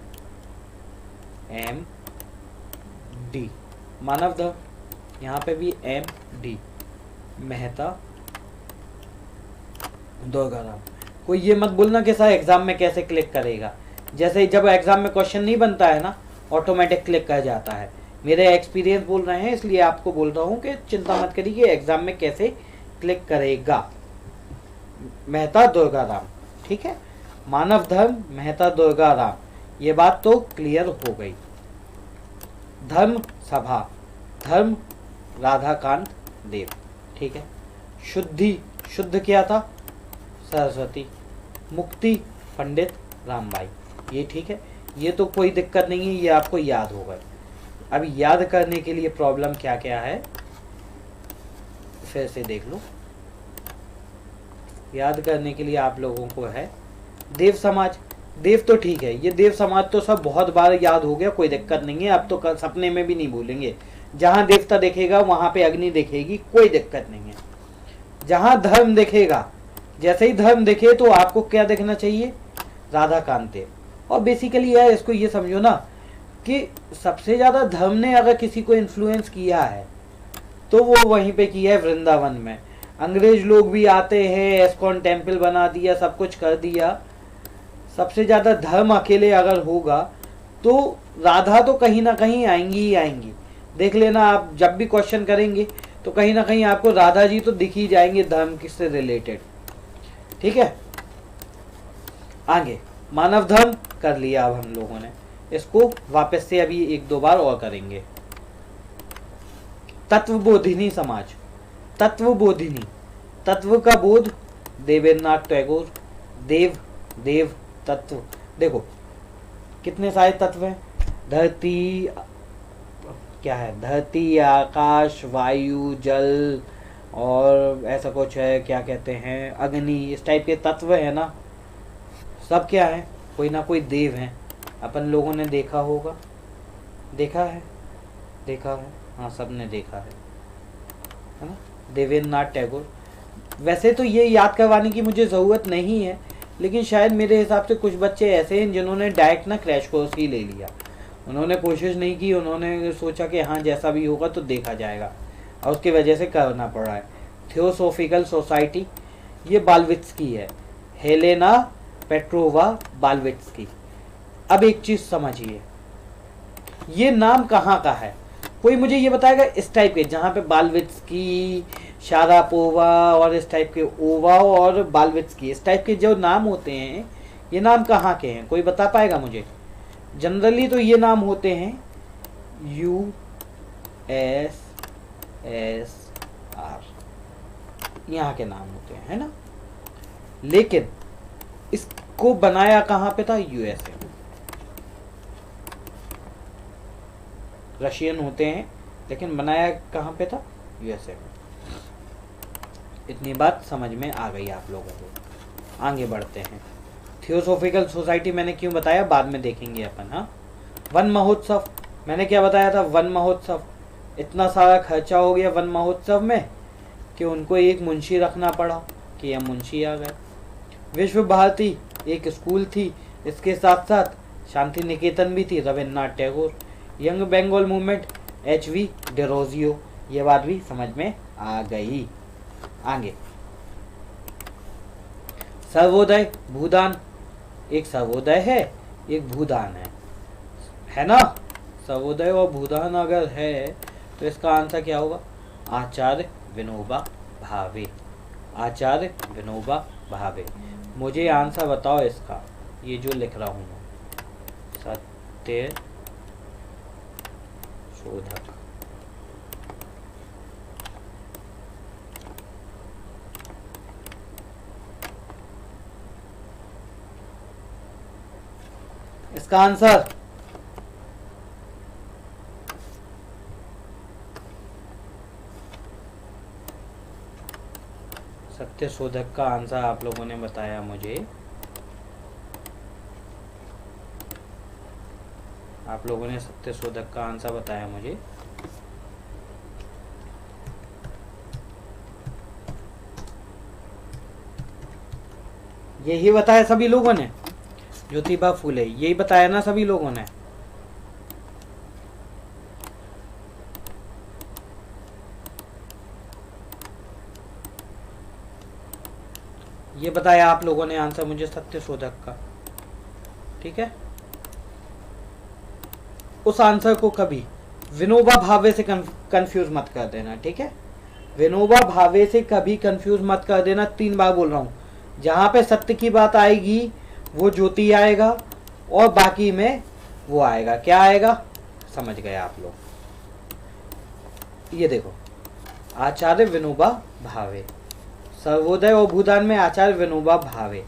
एम डी मानव धर्म, यहाँ पे भी एम डी, मेहता दुर्गा राम। कोई ये मत बोलना कि सर एग्जाम में कैसे क्लिक करेगा, जैसे जब एग्जाम में क्वेश्चन नहीं बनता है ना, ऑटोमेटिक क्लिक कर जाता है। मेरे एक्सपीरियंस बोल रहे हैं इसलिए आपको बोल रहा हूँ कि चिंता मत करिए एग्जाम में कैसे क्लिक करेगा। मेहता दुर्गा राम, ठीक है, मानव धर्म मेहता दुर्गा राम, ये बात तो क्लियर हो गई। धर्म सभा, धर्म राधाकांत देव, ठीक है। शुद्धि, शुद्ध क्या था? सरस्वती। मुक्ति पंडित रामबाई, ये ठीक है, ये तो कोई दिक्कत नहीं है, ये आपको याद होगा। अब याद करने के लिए प्रॉब्लम क्या क्या है फिर से देख लो। याद करने के लिए आप लोगों को है देव समाज, देव तो ठीक है, ये देव समाज तो सब बहुत बार याद हो गया, कोई दिक्कत नहीं है। अब तो सपने में भी नहीं भूलेंगे, जहां देवता दिखेगा वहां पे अग्नि दिखेगी, कोई दिक्कत नहीं है। जहां धर्म दिखेगा, जैसे ही धर्म दिखे तो आपको क्या देखना चाहिए? राधाकांत देव। और बेसिकली यार इसको ये समझो ना कि सबसे ज्यादा धर्म ने अगर किसी को इन्फ्लुएंस किया है तो वो वहीं पे किया है वृंदावन में। अंग्रेज लोग भी आते हैं, एस्कॉन टेम्पल बना दिया, सब कुछ कर दिया। सबसे ज्यादा धर्म अकेले अगर होगा तो राधा तो कहीं ना कहीं आएंगी ही आएंगी। देख लेना आप जब भी क्वेश्चन करेंगे तो कहीं ना कहीं आपको राधा जी तो दिख ही जाएंगे धर्म किससे रिलेटेड, ठीक है। आगे मानव धर्म कर लिया, अब हम लोगों ने इसको वापस से अभी एक दो बार और करेंगे। तत्वबोधिनी समाज, तत्वबोधिनी, तत्व का बोध देवेंद्रनाथ टैगोर, देव, देव तत्व। देखो कितने सारे तत्व हैं? धरती, क्या है, धरती, आकाश, वायु, जल और ऐसा कुछ है, क्या कहते हैं, अग्नि, इस टाइप के तत्व है ना। सब क्या है? कोई ना कोई देव हैं। अपन लोगों ने देखा होगा, देखा है, देखा है, हाँ सबने देखा है ना, देवेंद्रनाथ टैगोर। वैसे तो ये याद करवाने की मुझे ज़रूरत नहीं है, लेकिन शायद मेरे हिसाब से कुछ बच्चे ऐसे हैं जिन्होंने डायरेक्ट ना क्रैश कोर्स ही ले लिया। उन्होंने कोशिश नहीं की, उन्होंने सोचा कि हाँ जैसा भी होगा तो देखा जाएगा, और उसकी वजह से करना पड़ रहा है। थियोसॉफिकल सोसाइटी, ये बाल्विट्स्की है, हेलेना पेट्रोवा बाल्विट्स्की। अब एक चीज़ समझिए, ये नाम कहाँ का है? कोई मुझे ये बताएगा इस टाइप के, जहाँ पे बाल्विट्स्की, शारापोवा और इस टाइप के, ओवा और बाल्विट्स्की, इस टाइप के जो नाम होते हैं, ये नाम कहाँ के हैं? कोई बता पाएगा मुझे? जनरली तो ये नाम होते हैं USSR, यहाँ के नाम होते हैं, है ना। लेकिन इसको बनाया कहाँ पे था? USA। रशियन होते हैं लेकिन बनाया कहाँ पे था? USA में। इतनी बात समझ में आ गई आप लोगों को। आगे बढ़ते हैं। थियोसॉफिकल सोसाइटी मैंने क्यों बताया, बाद में देखेंगे अपन। हाँ, वन महोत्सव, मैंने क्या बताया था? वन महोत्सव, इतना सारा खर्चा हो गया वन महोत्सव में कि उनको एक मुंशी रखना पड़ा, कि यह मुंशी आ गए। विश्व भारती एक स्कूल थी, इसके साथ साथ शांति निकेतन भी थी, Rabindranath Tagore. Young Bengal movement HV Derozio, ये बात भी समझ में आ गई। आगे सर्वोदय भूदान, एक सर्वोदय है एक भूदान है ना। सर्वोदय और भूदान अगर है तो इसका आंसर क्या होगा? आचार्य विनोबा भावे, आचार्य विनोबा भावे। मुझे आंसर बताओ इसका, ये जो लिख रहा हूं मैं, सत्य शोधक। इसका आंसर सत्य शोधक का आंसर आप लोगों ने बताया मुझे, आप लोगों ने सत्य शोधक का आंसर बताया मुझे। यही बताया सभी लोगों ने, ज्योतिबा फूले, यही बताया ना सभी लोगों ने। ये बताया आप लोगों ने आंसर मुझे सत्य शोधक का, ठीक है। उस आंसर को कभी विनोबा भावे से कंफ्यूज मत कर देना, ठीक है। विनोबा भावे से कभी कंफ्यूज मत कर देना, 3 बार बोल रहा हूं। जहां पे सत्य की बात आएगी वो ज्योति आएगा और बाकी में वो आएगा, क्या आएगा समझ गए आप लोग। ये देखो, आचार्य विनोबा भावे, सर्वोदय और भूदान में आचार्य विनोबा भावे।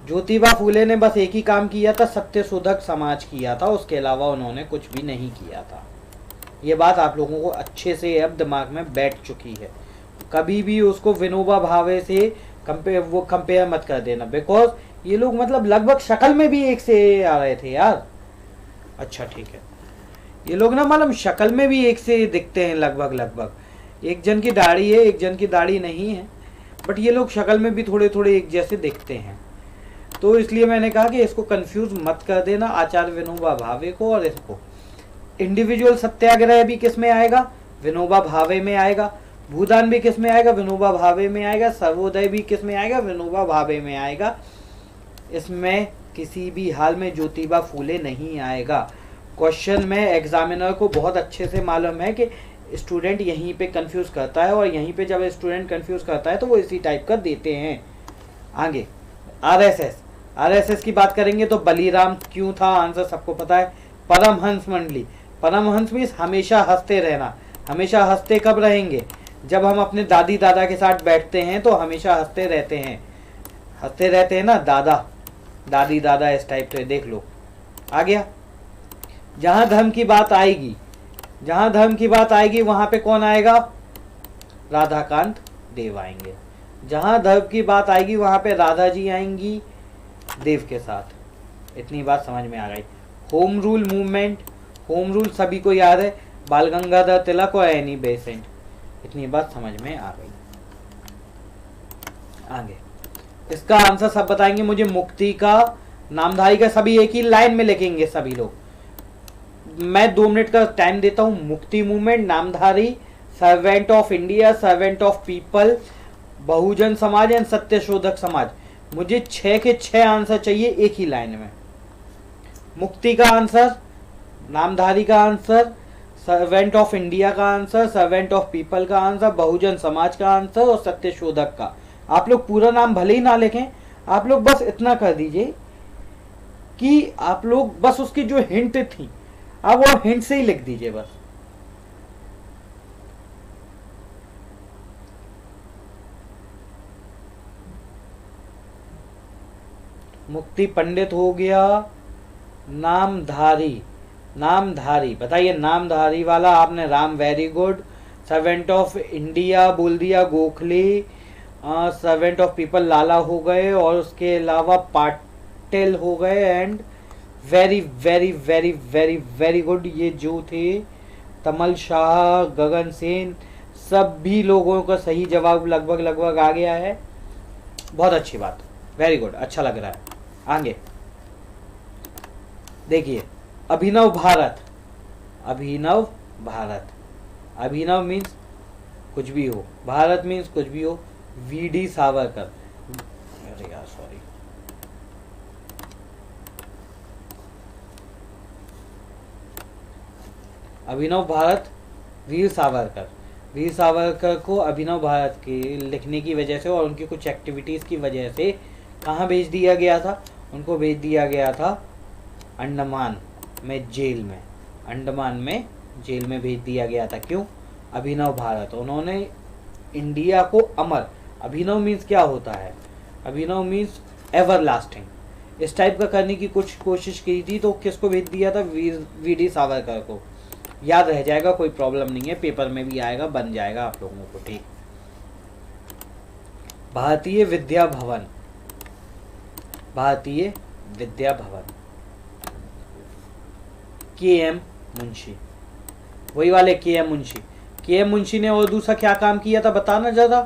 ज्योतिबा फूले ने बस एक ही काम किया था, सत्य शोधक समाज किया था, उसके अलावा उन्होंने कुछ भी नहीं किया था। ये बात आप लोगों को अच्छे से अब दिमाग में बैठ चुकी है। कभी भी उसको विनोबा भावे से कंपेयर मत कर देना, बिकॉज ये लोग मतलब लगभग शक्ल में भी एक से आ रहे थे यार। अच्छा ठीक है, ये लोग ना मतलब शक्ल में भी एक से दिखते हैं लगभग। एक जन की दाढ़ी है, एक जन की दाढ़ी नहीं है, बट ये लोग शक्ल में भी थोड़े थोड़े एक जैसे दिखते हैं। तो इसलिए मैंने कहा कि इसको कंफ्यूज मत कर देना, आचार्य विनोबा भावे को और इसको। इंडिविजुअल सत्याग्रह भी किस में आएगा? विनोबा भावे में आएगा। भूदान भी किस में आएगा? विनोबा भावे में आएगा। सर्वोदय भी किस में आएगा? विनोबा भावे में आएगा। इसमें किसी भी हाल में ज्योतिबा फूले नहीं आएगा। क्वेश्चन में एग्जामिनर को बहुत अच्छे से मालूम है कि स्टूडेंट यहीं पे कंफ्यूज करता है, और यहीं पे जब स्टूडेंट कंफ्यूज करता है तो वो इसी टाइप का देते हैं। आगे आरएसएस की बात करेंगे तो बलिराम क्यों था, आंसर सबको पता है। परमहंस मंडली, परमहंस मीन्स हमेशा हंसते रहना। हमेशा हंसते कब रहेंगे? जब हम अपने दादी दादा के साथ बैठते हैं तो हमेशा हंसते रहते हैं, हंसते रहते हैं ना दादा दादी दादा, इस टाइप से देख लो। आ गया। जहां धर्म की बात आएगी, जहां धर्म की बात आएगी वहां पे कौन आएगा? राधाकांत देव आएंगे। जहां धर्म की बात आएगी वहां पे राधा जी आएंगी देव के साथ। इतनी बात समझ में आ गई। Home rule movement, home rule सभी को याद है, बाल गंगाधर तिलक और एनी बेसेंट। इतनी बात समझ में आ गई। आगे इसका आंसर सब बताएंगे मुझे। मुक्ति का, नामधारी का, सभी एक ही लाइन में लिखेंगे सभी लोग। मैं 2 मिनट का टाइम देता हूं। Mukti movement, Namdhari, servant of India, servant of people, Bahujan Samaj and Satyashodhak Samaj. मुझे 6 के 6 आंसर चाहिए एक ही लाइन में। मुक्ति का आंसर, नामधारी का आंसर, सर्वेंट ऑफ इंडिया का आंसर, सर्वेंट ऑफ पीपल का आंसर, बहुजन समाज का आंसर और सत्यशोधक का। आप लोग पूरा नाम भले ही ना लिखें, आप लोग बस इतना कर दीजिए कि आप लोग बस उसकी जो हिंट थी आप वो हिंट से ही लिख दीजिए बस। मुक्ति पंडित हो गया। नामधारी, नामधारी बताइए, नामधारी वाला आपने Ram, very good. Servant of India बोल दिया गोखले। सर्वेंट ऑफ पीपल लाला हो गए, और उसके अलावा पाटिल हो गए। And very very very very very good, ये जो थे तमल शाह, गगन सेन, सभी लोगों का सही जवाब लगभग लगभग आ गया है। बहुत अच्छी बात, वेरी गुड, अच्छा लग रहा है। आगे देखिए, अभिनव भारत, अभिनव भारत। अभिनव मीन्स कुछ भी हो, भारत मीन्स कुछ भी हो। वीडी सावरकर, अरे यार सॉरी, अभिनव भारत वीर सावरकर। वीर सावरकर को अभिनव भारत के लिखने की वजह से और उनकी कुछ एक्टिविटीज़ की वजह से कहाँ भेज दिया गया था? उनको भेज दिया गया था अंडमान में जेल में, अंडमान में जेल में भेज दिया गया था। क्यों? अभिनव भारत, उन्होंने इंडिया को अमर, अभिनव मीन्स क्या होता है? अभिनव मीन्स एवर लास्टिंग, इस टाइप का करने की कुछ कोशिश की थी। तो किसको भेज दिया था? वीडी सावरकर को। याद रह जाएगा, कोई प्रॉब्लम नहीं है, पेपर में भी आएगा, बन जाएगा आप लोगों को। ठीक, भारतीय विद्या भवन, भारतीय विद्या भवन, के.एम. मुंशी, वही वाले के.एम. मुंशी। के.एम. मुंशी ने और दूसरा क्या काम किया था बताना जरा?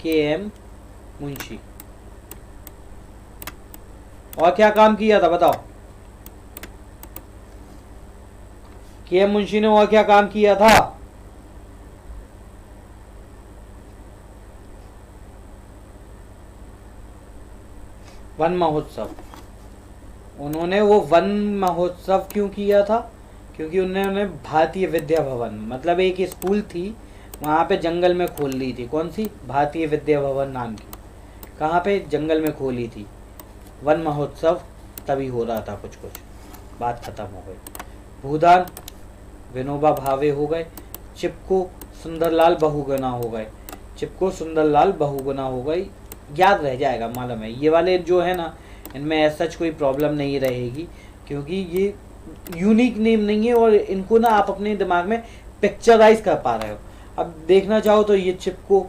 के.एम. मुंशी और क्या काम किया था बताओ? के.एम. मुंशी ने और क्या काम किया था? वन महोत्सव। उन्होंने वो वन महोत्सव क्यों किया था? क्योंकि उन्होंने भारतीय विद्या भवन, मतलब एक स्कूल थी वहाँ पे जंगल में खोल ली थी। कौन सी? भारतीय विद्या भवन नाम की। कहाँ पे? जंगल में खोली थी। वन महोत्सव तभी हो रहा था कुछ कुछ। बात खत्म हो गई। भूदान विनोबा भावे हो गए। चिपको सुंदरलाल बहुगुणा हो गए। चिपको सुंदरलाल बहुगुणा हो गई। याद रह जाएगा, मालूम है। ये वाले जो है ना, इनमें ऐसा कोई प्रॉब्लम नहीं रहेगी, क्योंकि ये यूनिक नेम नहीं है और इनको ना आप अपने दिमाग में पिक्चराइज कर पा रहे हो। अब देखना चाहो तो ये चिपको,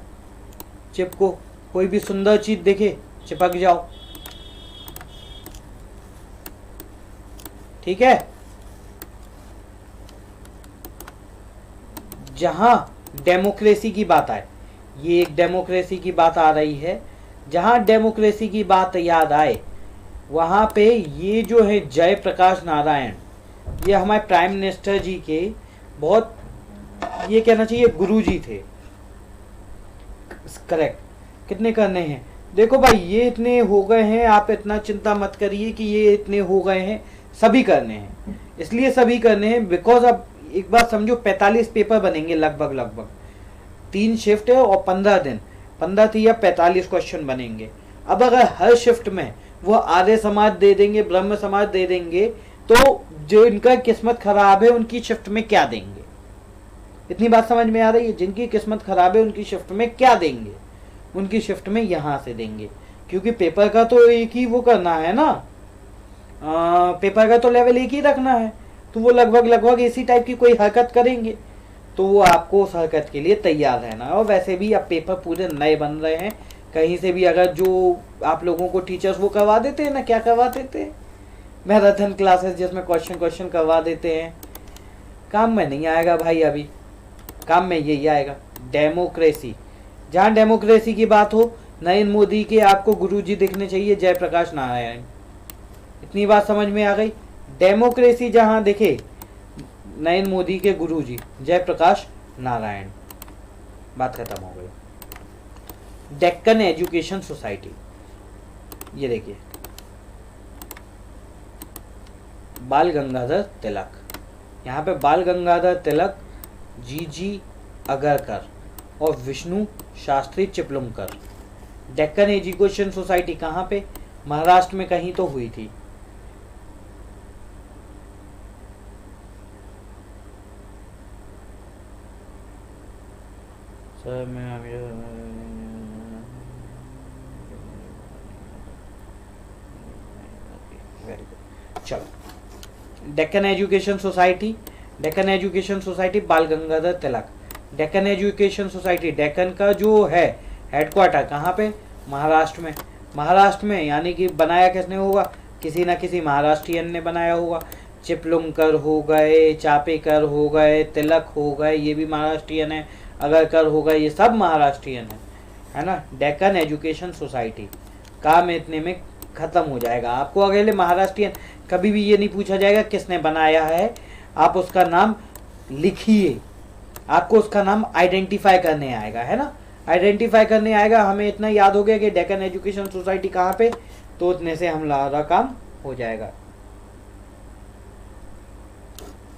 चिपको, कोई भी सुंदर चीज देखे चिपक जाओ। ठीक है। जहां डेमोक्रेसी की बात आए, ये एक डेमोक्रेसी की बात आ रही है, जहां डेमोक्रेसी की बात याद आए वहां पे ये जो है जयप्रकाश नारायण, ये हमारे प्राइम मिनिस्टर जी के बहुत, ये कहना चाहिए गुरु जी थे। करेक्ट। कितने करने हैं? देखो भाई, ये इतने हो गए हैं, आप इतना चिंता मत करिए कि ये इतने हो गए हैं, सभी करने हैं। इसलिए सभी करने हैं बिकॉज अब एक बात समझो, 45 पेपर बनेंगे लगभग लगभग। 3 शिफ्ट है और 15 दिन, 15 थी या 45 क्वेश्चन बनेंगे। अब अगर हर शिफ्ट में वो आर्य समाज दे देंगे, ब्रह्म समाज दे देंगे, तो जो इनका किस्मत खराब है उनकी शिफ्ट में क्या देंगे? इतनी बात समझ में आ रही है? जिनकी किस्मत खराब है उनकी शिफ्ट में क्या देंगे? उनकी शिफ्ट में यहां से देंगे, क्योंकि पेपर का तो एक ही वो करना है ना, पेपर का तो लेवल एक ही रखना है। तो वो लगभग लगभग इसी टाइप की कोई हरकत करेंगे, तो वो आपको उस हरकत के लिए तैयार रहना है। और वैसे भी अब पेपर पूरे नए बन रहे हैं, कहीं से भी अगर जो आप लोगों को टीचर्स वो करवा देते हैं ना, क्या करवा देते हैं, मैराथन क्लासेस जिसमें क्वेश्चन करवा देते हैं। काम में नहीं आएगा भाई, अभी काम में यही आएगा डेमोक्रेसी। जहाँ डेमोक्रेसी की बात हो, नरेंद्र मोदी के आपको गुरुजी दिखने चाहिए, जयप्रकाश नारायण। इतनी बात समझ में आ गई? डेमोक्रेसी जहाँ दिखे, नरेंद्र मोदी के गुरुजी जयप्रकाश नारायण। बात खत्म हो गई। डेक्कन एजुकेशन सोसाइटी, ये देखिए, बाल गंगाधर तिलक। यहाँ पे बाल गंगाधर तिलक, जी अगरकर और विष्णु शास्त्री चिपलुमकर। डेक्कन एजुकेशन सोसाइटी कहाँ पे? महाराष्ट्र में कहीं तो हुई थी। Sir very good. चलो, Deccan education society, Deccan education society Bal Gangadhar Tilak. Deccan education society, Deccan का जो है हेडक्वार्टर कहाँ पे? महाराष्ट्र में। महाराष्ट्र में यानी कि बनाया किसने होगा? किसी ना किसी महाराष्ट्रियन ने बनाया होगा। चिपलुमकर हो गए, चापेकर हो गए, तिलक हो गए, ये भी महाराष्ट्रियन है, अगरकर हो गए, ये सब महाराष्ट्रियन है ना। डेक्कन एजुकेशन सोसाइटी, काम इतने में खत्म हो जाएगा। आपको अकेले महाराष्ट्रियन कभी भी ये नहीं पूछा जाएगा किसने बनाया है, आप उसका नाम लिखिए, आपको उसका नाम आइडेंटिफाई करने आएगा, है ना, आइडेंटिफाई करने आएगा। हमें इतना याद हो गया कि डेक्कन एजुकेशन सोसाइटी कहाँ पे, तो उतने से हमारा काम हो जाएगा।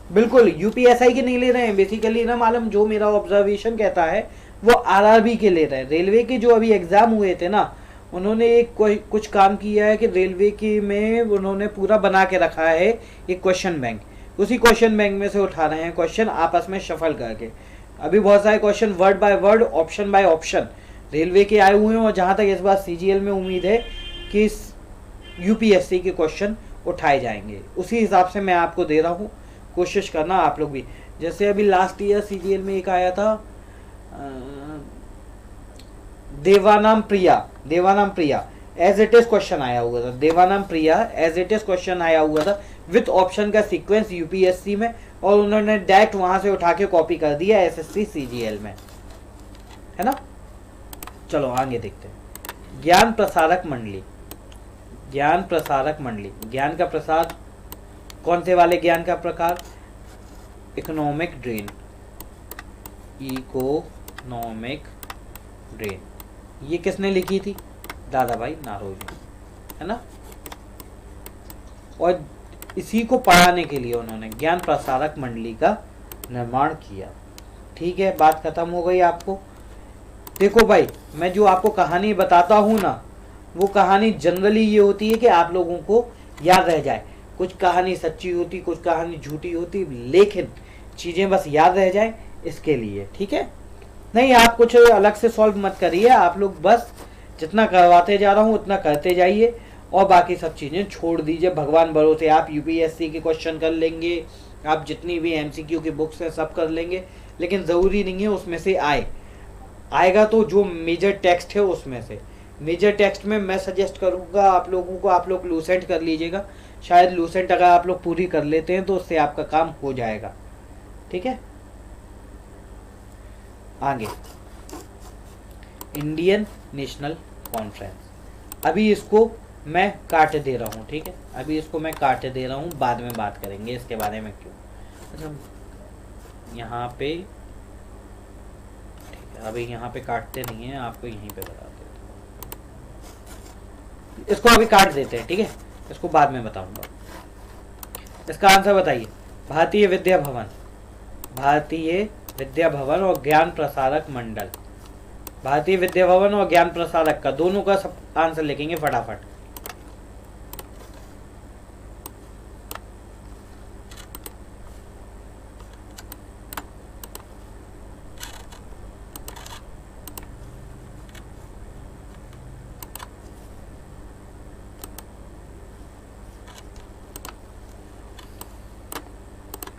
बिल्कुल यूपीएसआई के नहीं ले रहे हैं बेसिकली ना मालूम, जो मेरा ऑब्जर्वेशन कहता है वो आरआरबी के ले रहे हैं। रेलवे के जो अभी एग्जाम हुए थे ना, उन्होंने एक कुछ काम किया है कि रेलवे के में उन्होंने पूरा बना के रखा है एक क्वेश्चन बैंक, उसी क्वेश्चन बैंक में से उठा रहे हैं क्वेश्चन आपस में शफल करके। अभी बहुत सारे question word by word, option by option railway के आए हुए हैं, और जहाँ तक इस बार सीजीएल में उम्मीद है कि यूपीएससी के क्वेश्चन उठाए जाएंगे, उसी हिसाब से मैं आपको दे रहा हूँ, कोशिश करना आप लोग भी। जैसे अभी लास्ट ईयर सीजीएल में एक आया था देवानाम प्रिया एज इट इज क्वेश्चन आया हुआ था, देवानाम प्रिया एज इट इज क्वेश्चन आया हुआ था विथ ऑप्शन का सीक्वेंस यूपीएससी में, और उन्होंने डायरेक्ट वहां से उठा के कॉपी कर दिया एसएससी सीजीएल में, है ना। चलो आगे देखते हैं। ज्ञान प्रसारक मंडली, ज्ञान प्रसारक मंडली, ज्ञान का प्रसार कौन से वाले ज्ञान का प्रकार, इकोनॉमिक ड्रेन, इकोनॉमिक ड्रेन, ये किसने लिखी थी, दादा भाई नारोजी, है ना। और इसी को पढ़ाने के लिए उन्होंने ज्ञान प्रसारक मंडली का निर्माण किया। ठीक है, बात खत्म हो गई आपको। देखो भाई, मैं जो आपको कहानी बताता हूँ ना, वो कहानी जनरली ये होती है कि आप लोगों को याद रह जाए। कुछ कहानी सच्ची होती, कुछ कहानी झूठी होती, लेकिन चीजें बस याद रह जाए इसके लिए, ठीक है। नहीं, आप कुछ अलग से सॉल्व मत करिए, आप लोग बस जितना करवाते जा रहा हूँ उतना करते जाइए, और बाकी सब चीजें छोड़ दीजिए। भगवान भरोसे आप यूपीएससी के क्वेश्चन कर लेंगे, आप जितनी भी एमसीक्यू की बुक्स हैं सब कर लेंगे, लेकिन जरूरी नहीं है उसमें से आएगा तो जो मेजर टेक्स्ट है उसमें से। मेजर टेक्स्ट में मैं सजेस्ट करूंगा आप लोगों को, आप लोग लूसेंट कर लीजिएगा, शायद लूसेंट अगर आप लोग पूरी कर लेते हैं तो उससे आपका काम हो जाएगा, ठीक है। आगे, इंडियन नेशनल कॉन्फ्रेंस, अभी इसको मैं काट दे रहा हूँ, ठीक है, अभी इसको मैं काट दे रहा हूँ, बाद में बात करेंगे इसके बारे में क्यों। अच्छा, यहाँ पे ठीक है, अभी यहाँ पे काटते नहीं है, आपको यहीं पे बता देते हैं, इसको अभी काट देते हैं, ठीक है, इसको बाद में बताऊंगा। इसका आंसर बताइए। भारतीय विद्या भवन, भारतीय विद्या भवन और ज्ञान प्रसारक मंडल, भारतीय विद्या भवन और ज्ञान प्रसारक का दोनों का सब आंसर लिखेंगे फटाफट।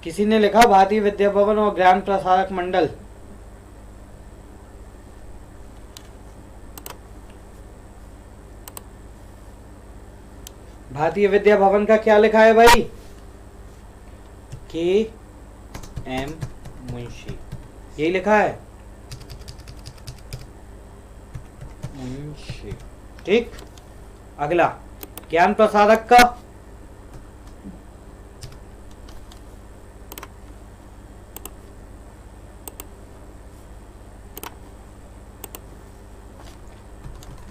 किसी ने लिखा भारतीय विद्या भवन और ज्ञान प्रसारक मंडल, भारतीय विद्या भवन का क्या लिखा है भाई, के एम मुंशी, यही लिखा है मुंशी, ठीक। अगला, ज्ञान प्रसारक का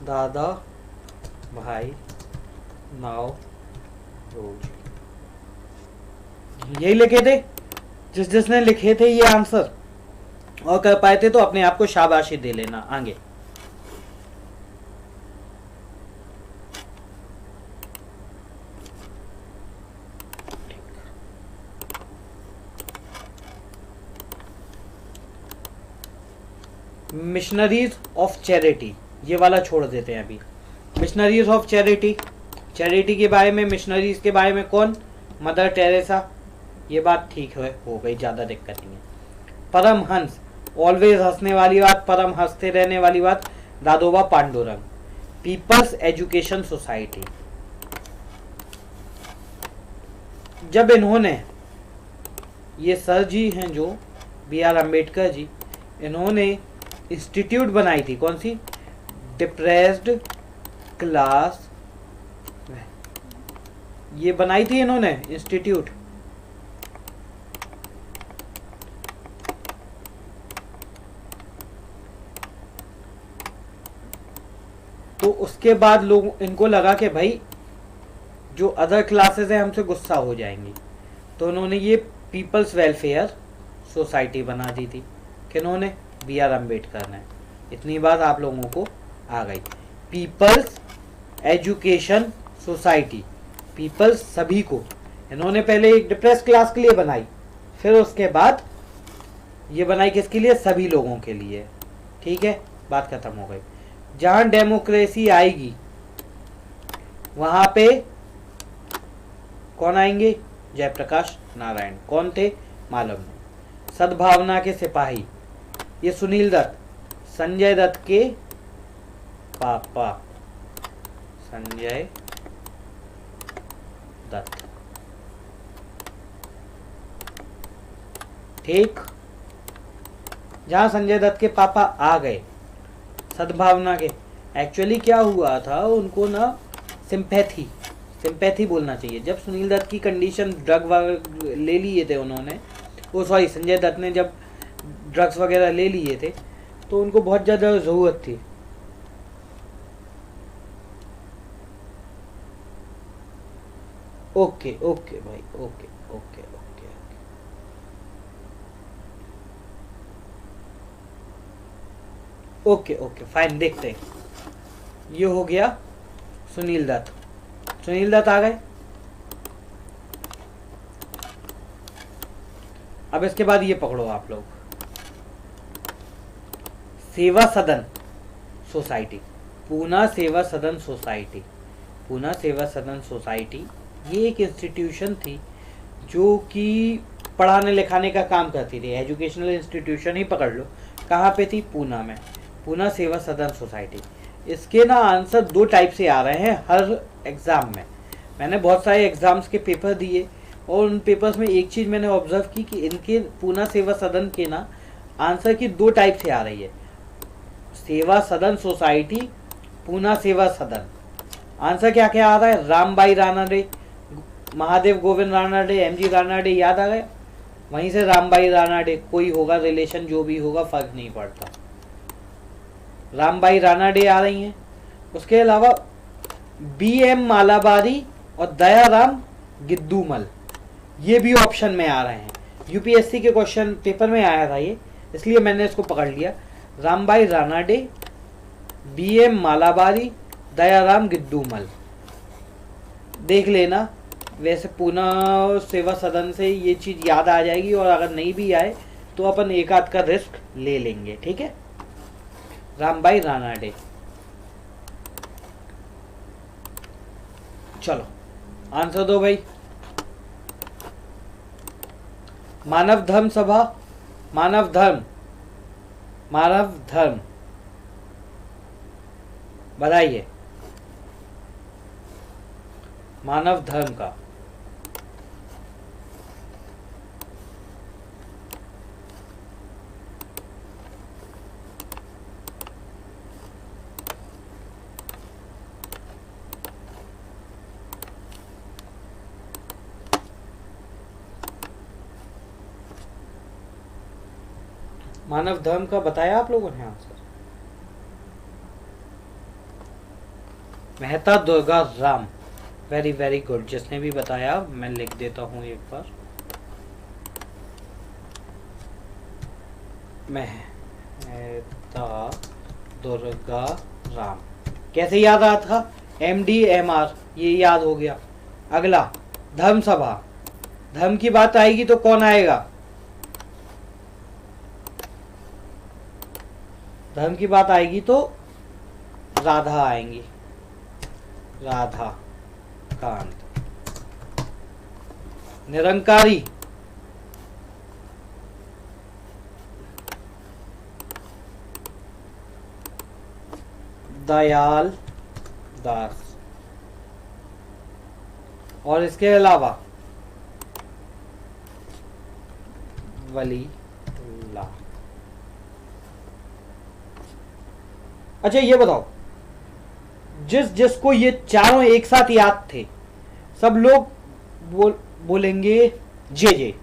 दादा भाई नारोजी, यही लिखे थे जिसने लिखे थे ये आंसर और कर पाए थे तो अपने आप को शाबाशी दे लेना। आगे, मिशनरीज ऑफ चैरिटी, ये वाला छोड़ देते हैं अभी। मिशनरीज ऑफ चैरिटी, चैरिटी के बारे में, मिशनरीज के बारे में कौन, मदर टेरेसा, ये बात ठीक है, हो गई, ज्यादा दिक्कत नहीं है। परमहंस, ऑलवेज हंसने वाली बात, परम हंसते रहने वाली बात, Dadoba Pandurang. People's education society, जब इन्होंने, ये सर जी हैं जो B.R. अम्बेडकर जी, इन्होंने इंस्टीट्यूट बनाई थी, कौन सी, डिप्रेस्ड क्लास, ये बनाई थी इन्होंने इंस्टीट्यूट, उसके बाद लोग इनको लगा कि भाई जो अदर क्लासेस हैं हमसे गुस्सा हो जाएंगी, तो उन्होंने ये पीपल्स वेलफेयर सोसाइटी बना दी थी। किन्होंने? बी आर अम्बेडकर ने। इतनी बात आप लोगों को आ गई। पीपल्स एजुकेशन सोसाइटी, पीपल्स सभी को, इन्होंने पहले एक डिप्रेस क्लास के लिए बनाई, फिर उसके बाद ये बनाई किसके लिए? सभी लोगों के लिए। ठीक है, बात खत्म हो गई। जहां डेमोक्रेसी आएगी वहां पे कौन आएंगे? जयप्रकाश नारायण। कौन थे? मालूम नहीं। सद्भावना के सिपाही, ये सुनील दत्त, संजय दत्त के पापा, संजय दत्त। ठीक, जहां संजय दत्त के पापा आ गए सद्भावना के, एक्चुअली क्या हुआ था, उनको ना सिंपैथी बोलना चाहिए। जब सुनील दत्त की कंडीशन, ड्रग वगैरह ले लिए थे उन्होंने, वो सॉरी संजय दत्त ने जब ड्रग्स वगैरह ले लिए थे तो उनको बहुत ज़्यादा ज़रूरत थी। ओके ओके भाई, okay okay okay okay okay fine. देखते हैं। ये हो गया सुनील दत्त। सुनील दत्त आ गए। अब इसके बाद ये पकड़ो आप लोग, सेवा सदन सोसाइटी, पूना सेवा सदन सोसाइटी। पूना सेवा सदन सोसाइटी ये एक इंस्टीट्यूशन थी जो कि पढ़ाने लिखाने का काम करती थी, एजुकेशनल इंस्टीट्यूशन ही पकड़ लो। कहाँ पे थी? पूना में। पूना सेवा सदन सोसाइटी। इसके ना आंसर दो टाइप से आ रहे हैं हर एग्ज़ाम में। मैंने बहुत सारे एग्ज़ाम्स के पेपर दिए और उन पेपर्स में एक चीज़ मैंने ऑब्जर्व की कि इनके पूना सेवा सदन के ना आंसर की दो टाइप से आ रही है, सेवा सदन सोसाइटी, पूना सेवा सदन। आंसर क्या क्या आ रहा है? रामबाई रानाडे, महादेव गोविंद रानाडे, एमजी रानाडे, याद आ गया? वहीं से रामबाई रानाडे, कोई होगा रिलेशन, जो भी होगा फर्क नहीं पड़ता। रामबाई रानाडे आ रही हैं। उसके अलावा बीएम मालाबारी और दयाराम गिद्दूमल, ये भी ऑप्शन में आ रहे हैं। यूपीएससी के क्वेश्चन पेपर में आया था ये, इसलिए मैंने इसको पकड़ लिया। रामबाई रानाडे, बीएम मालाबारी, दयाराम गिद्दूमल, देख लेना। वैसे पूना सेवा सदन से ये चीज़ याद आ जाएगी, और अगर नहीं भी आए तो अपन एक आध का रिस्क ले लेंगे। ठीक है, रामबाई रानाडे। चलो आंसर दो भाई। मानव धर्म सभा, मानव धर्म बताइए, मानव धर्म का मानव धर्म का बताया आप लोगों ने answer? Mehta Durga Ram, very very good. जिसने भी बताया मैं लिख देता हूं एक बार, मेहता दुर्गा राम। कैसे याद आया था? MDMR, ये याद हो गया। अगला धर्म सभा, धर्म की बात आएगी तो कौन आएगा? धर्म की बात आएगी तो राधा आएंगी, राधा कांत। निरंकारी, दयाल दास। और इसके अलावा वली ला। अच्छा ये बताओ, जिसको ये चारों एक साथ याद थे, सब लोग बोलेंगे जे जे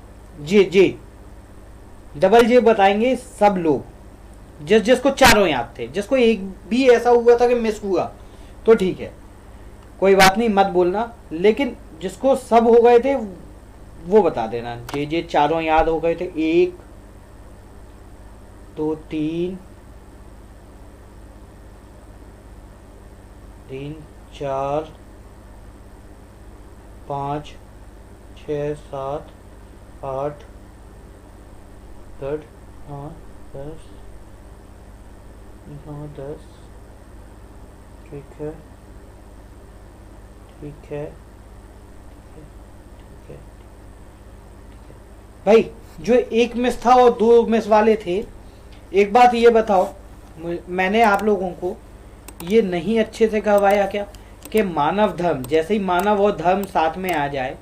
जे जे, डबल जे बताएंगे सब लोग। जिसको चारों याद थे, जिसको एक भी ऐसा हुआ था कि मिस हुआ, तो ठीक है, कोई बात नहीं, मत बोलना। लेकिन जिसको सब हो गए थे वो बता देना। जे चारों याद हो गए थे, 1 2 3 3 4 5 6 7 8 10 हाँ 10 हाँ 10। ठीक है ठीक है ठीक है। भाई जो 1 मिस था और 2 मिस वाले थे, एक बात ये बताओ, मैंने आप लोगों को ये नहीं अच्छे से करवाया क्या कि मानव धर्म, जैसे ही मानव और धर्म साथ में आ जाए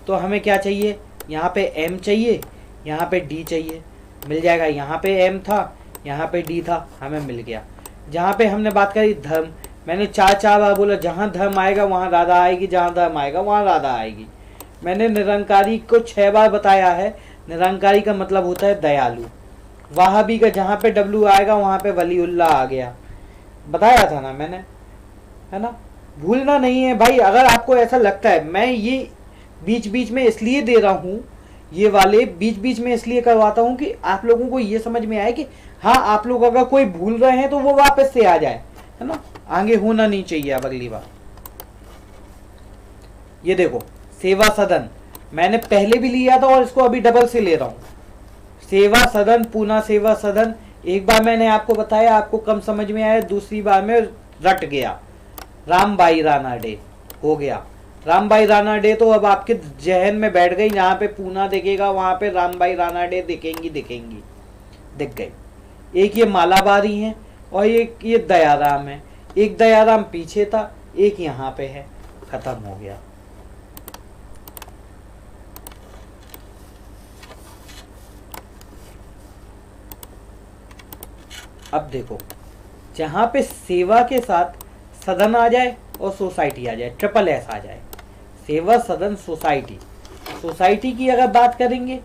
तो हमें क्या चाहिए, यहाँ पे एम चाहिए, यहाँ पे डी चाहिए, मिल जाएगा। यहाँ पे एम था, यहाँ पे डी था, हमें मिल गया। जहाँ पे हमने बात करी धर्म, मैंने 4 बार बोला जहाँ धर्म आएगा वहाँ राधा आएगी, जहाँ धर्म आएगा वहाँ राधा आएगी। मैंने निरंकारी को 6 बार बताया है, निरंकारी का मतलब होता है दयालु। वहाबी का जहाँ पे डब्लू आएगा वहाँ पे वलीउल्लाह आ गया, बताया था ना मैंने, है ना, भूलना नहीं है भाई। अगर आपको ऐसा लगता है, मैं ये बीच बीच में इसलिए दे रहा हूँ, ये वाले बीच बीच में इसलिए करवाता हूँ कि आप लोगों को ये समझ में आए कि हाँ, आप लोग अगर कोई भूल रहे हैं तो वो वापस से आ जाए, है ना, आगे होना नहीं चाहिए अब अगली बार। ये देखो सेवा सदन मैंने पहले भी लिया था और इसको अभी डबल से ले रहा हूँ। सेवा सदन, पूना सेवा सदन, एक बार मैंने आपको बताया, आपको कम समझ में आया, दूसरी बार में रट गया। रामबाई रानाडे हो गया, रामबाई रानाडे तो अब आपके जहन में बैठ गई। जहाँ पे पूना दिखेगा वहां पे रामबाई रानाडे दिखेंगी, दिख गई। एक ये मालाबारी है और एक ये दयाराम है। एक दयाराम पीछे था, एक यहाँ पे है, खत्म हो गया। अब देखो, जहां पे सेवा के साथ सदन आ जाए और सोसाइटी आ जाए, ट्रिपल एस आ जाए, सेवा सदन सोसाइटी, सोसाइटी की अगर बात करेंगे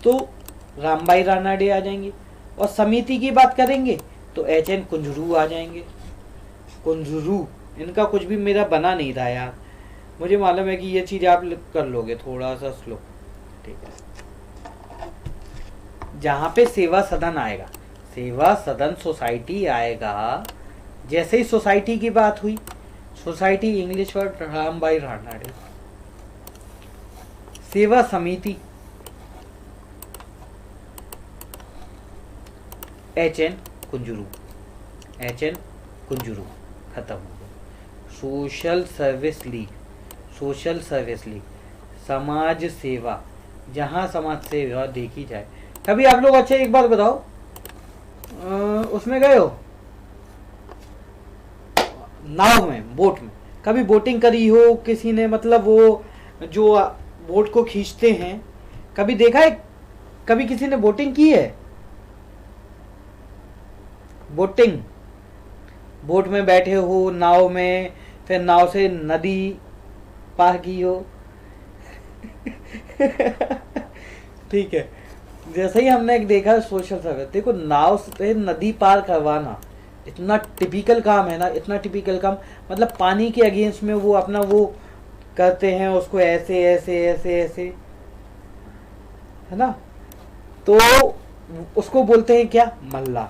तो रामबाई रानाडे आ जाएंगे, और समिति की बात करेंगे तो HN कुंजरू आ जाएंगे। कुंजरू, इनका कुछ भी मेरा बना नहीं था यार, मुझे मालूम है कि ये चीज आप कर लोगे, थोड़ा सा स्लो, ठीक है। जहां पे सेवा सदन आएगा, सेवा सदन सोसाइटी आएगा, जैसे ही सोसाइटी की बात हुई, society English word Rambai Ranade. सेवा समिति HN कुंजरू, HN कुंजरू, खत्म हो गया। Social service league, social service league, समाज सेवा, जहां समाज सेवा देखी जाए। कभी आप लोग, अच्छा एक बात बताओ, उसमें गए हो नाव में, बोट में, कभी बोटिंग करी हो किसी ने, मतलब वो जो बोट को खींचते हैं, कभी देखा है, कभी किसी ने बोटिंग की है? बोटिंग, बोट में बैठे हो नाव में, फिर नाव से नदी पार की हो ठीक है। जैसे ही हमने एक देखा सोशल सर्विस, देखो नाव से नदी पार करवाना इतना टिपिकल काम है ना, इतना टिपिकल काम, मतलब पानी के अगेंस्ट में वो अपना वो करते हैं उसको, ऐसे ऐसे ऐसे ऐसे, है ना, तो उसको बोलते हैं क्या, मल्ला।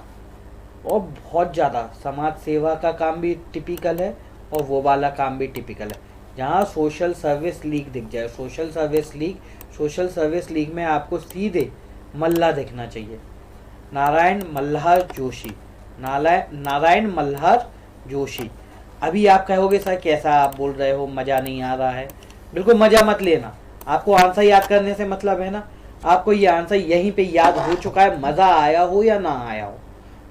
और बहुत ज़्यादा समाज सेवा का काम भी टिपिकल है और वो वाला काम भी टिपिकल है। जहाँ सोशल सर्विस लीग दिख जाए, social service league, social service league में आपको सीधे मल्ला दिखना चाहिए, नारायण मल्हार जोशी, नारायण मल्हार जोशी। अभी आप कहोगे सर कैसा आप बोल रहे हो, मज़ा नहीं आ रहा है। बिल्कुल मज़ा मत लेना, आपको आंसर याद करने से मतलब है ना, आपको ये आंसर यहीं पे याद हो चुका है, मज़ा आया हो या ना आया हो।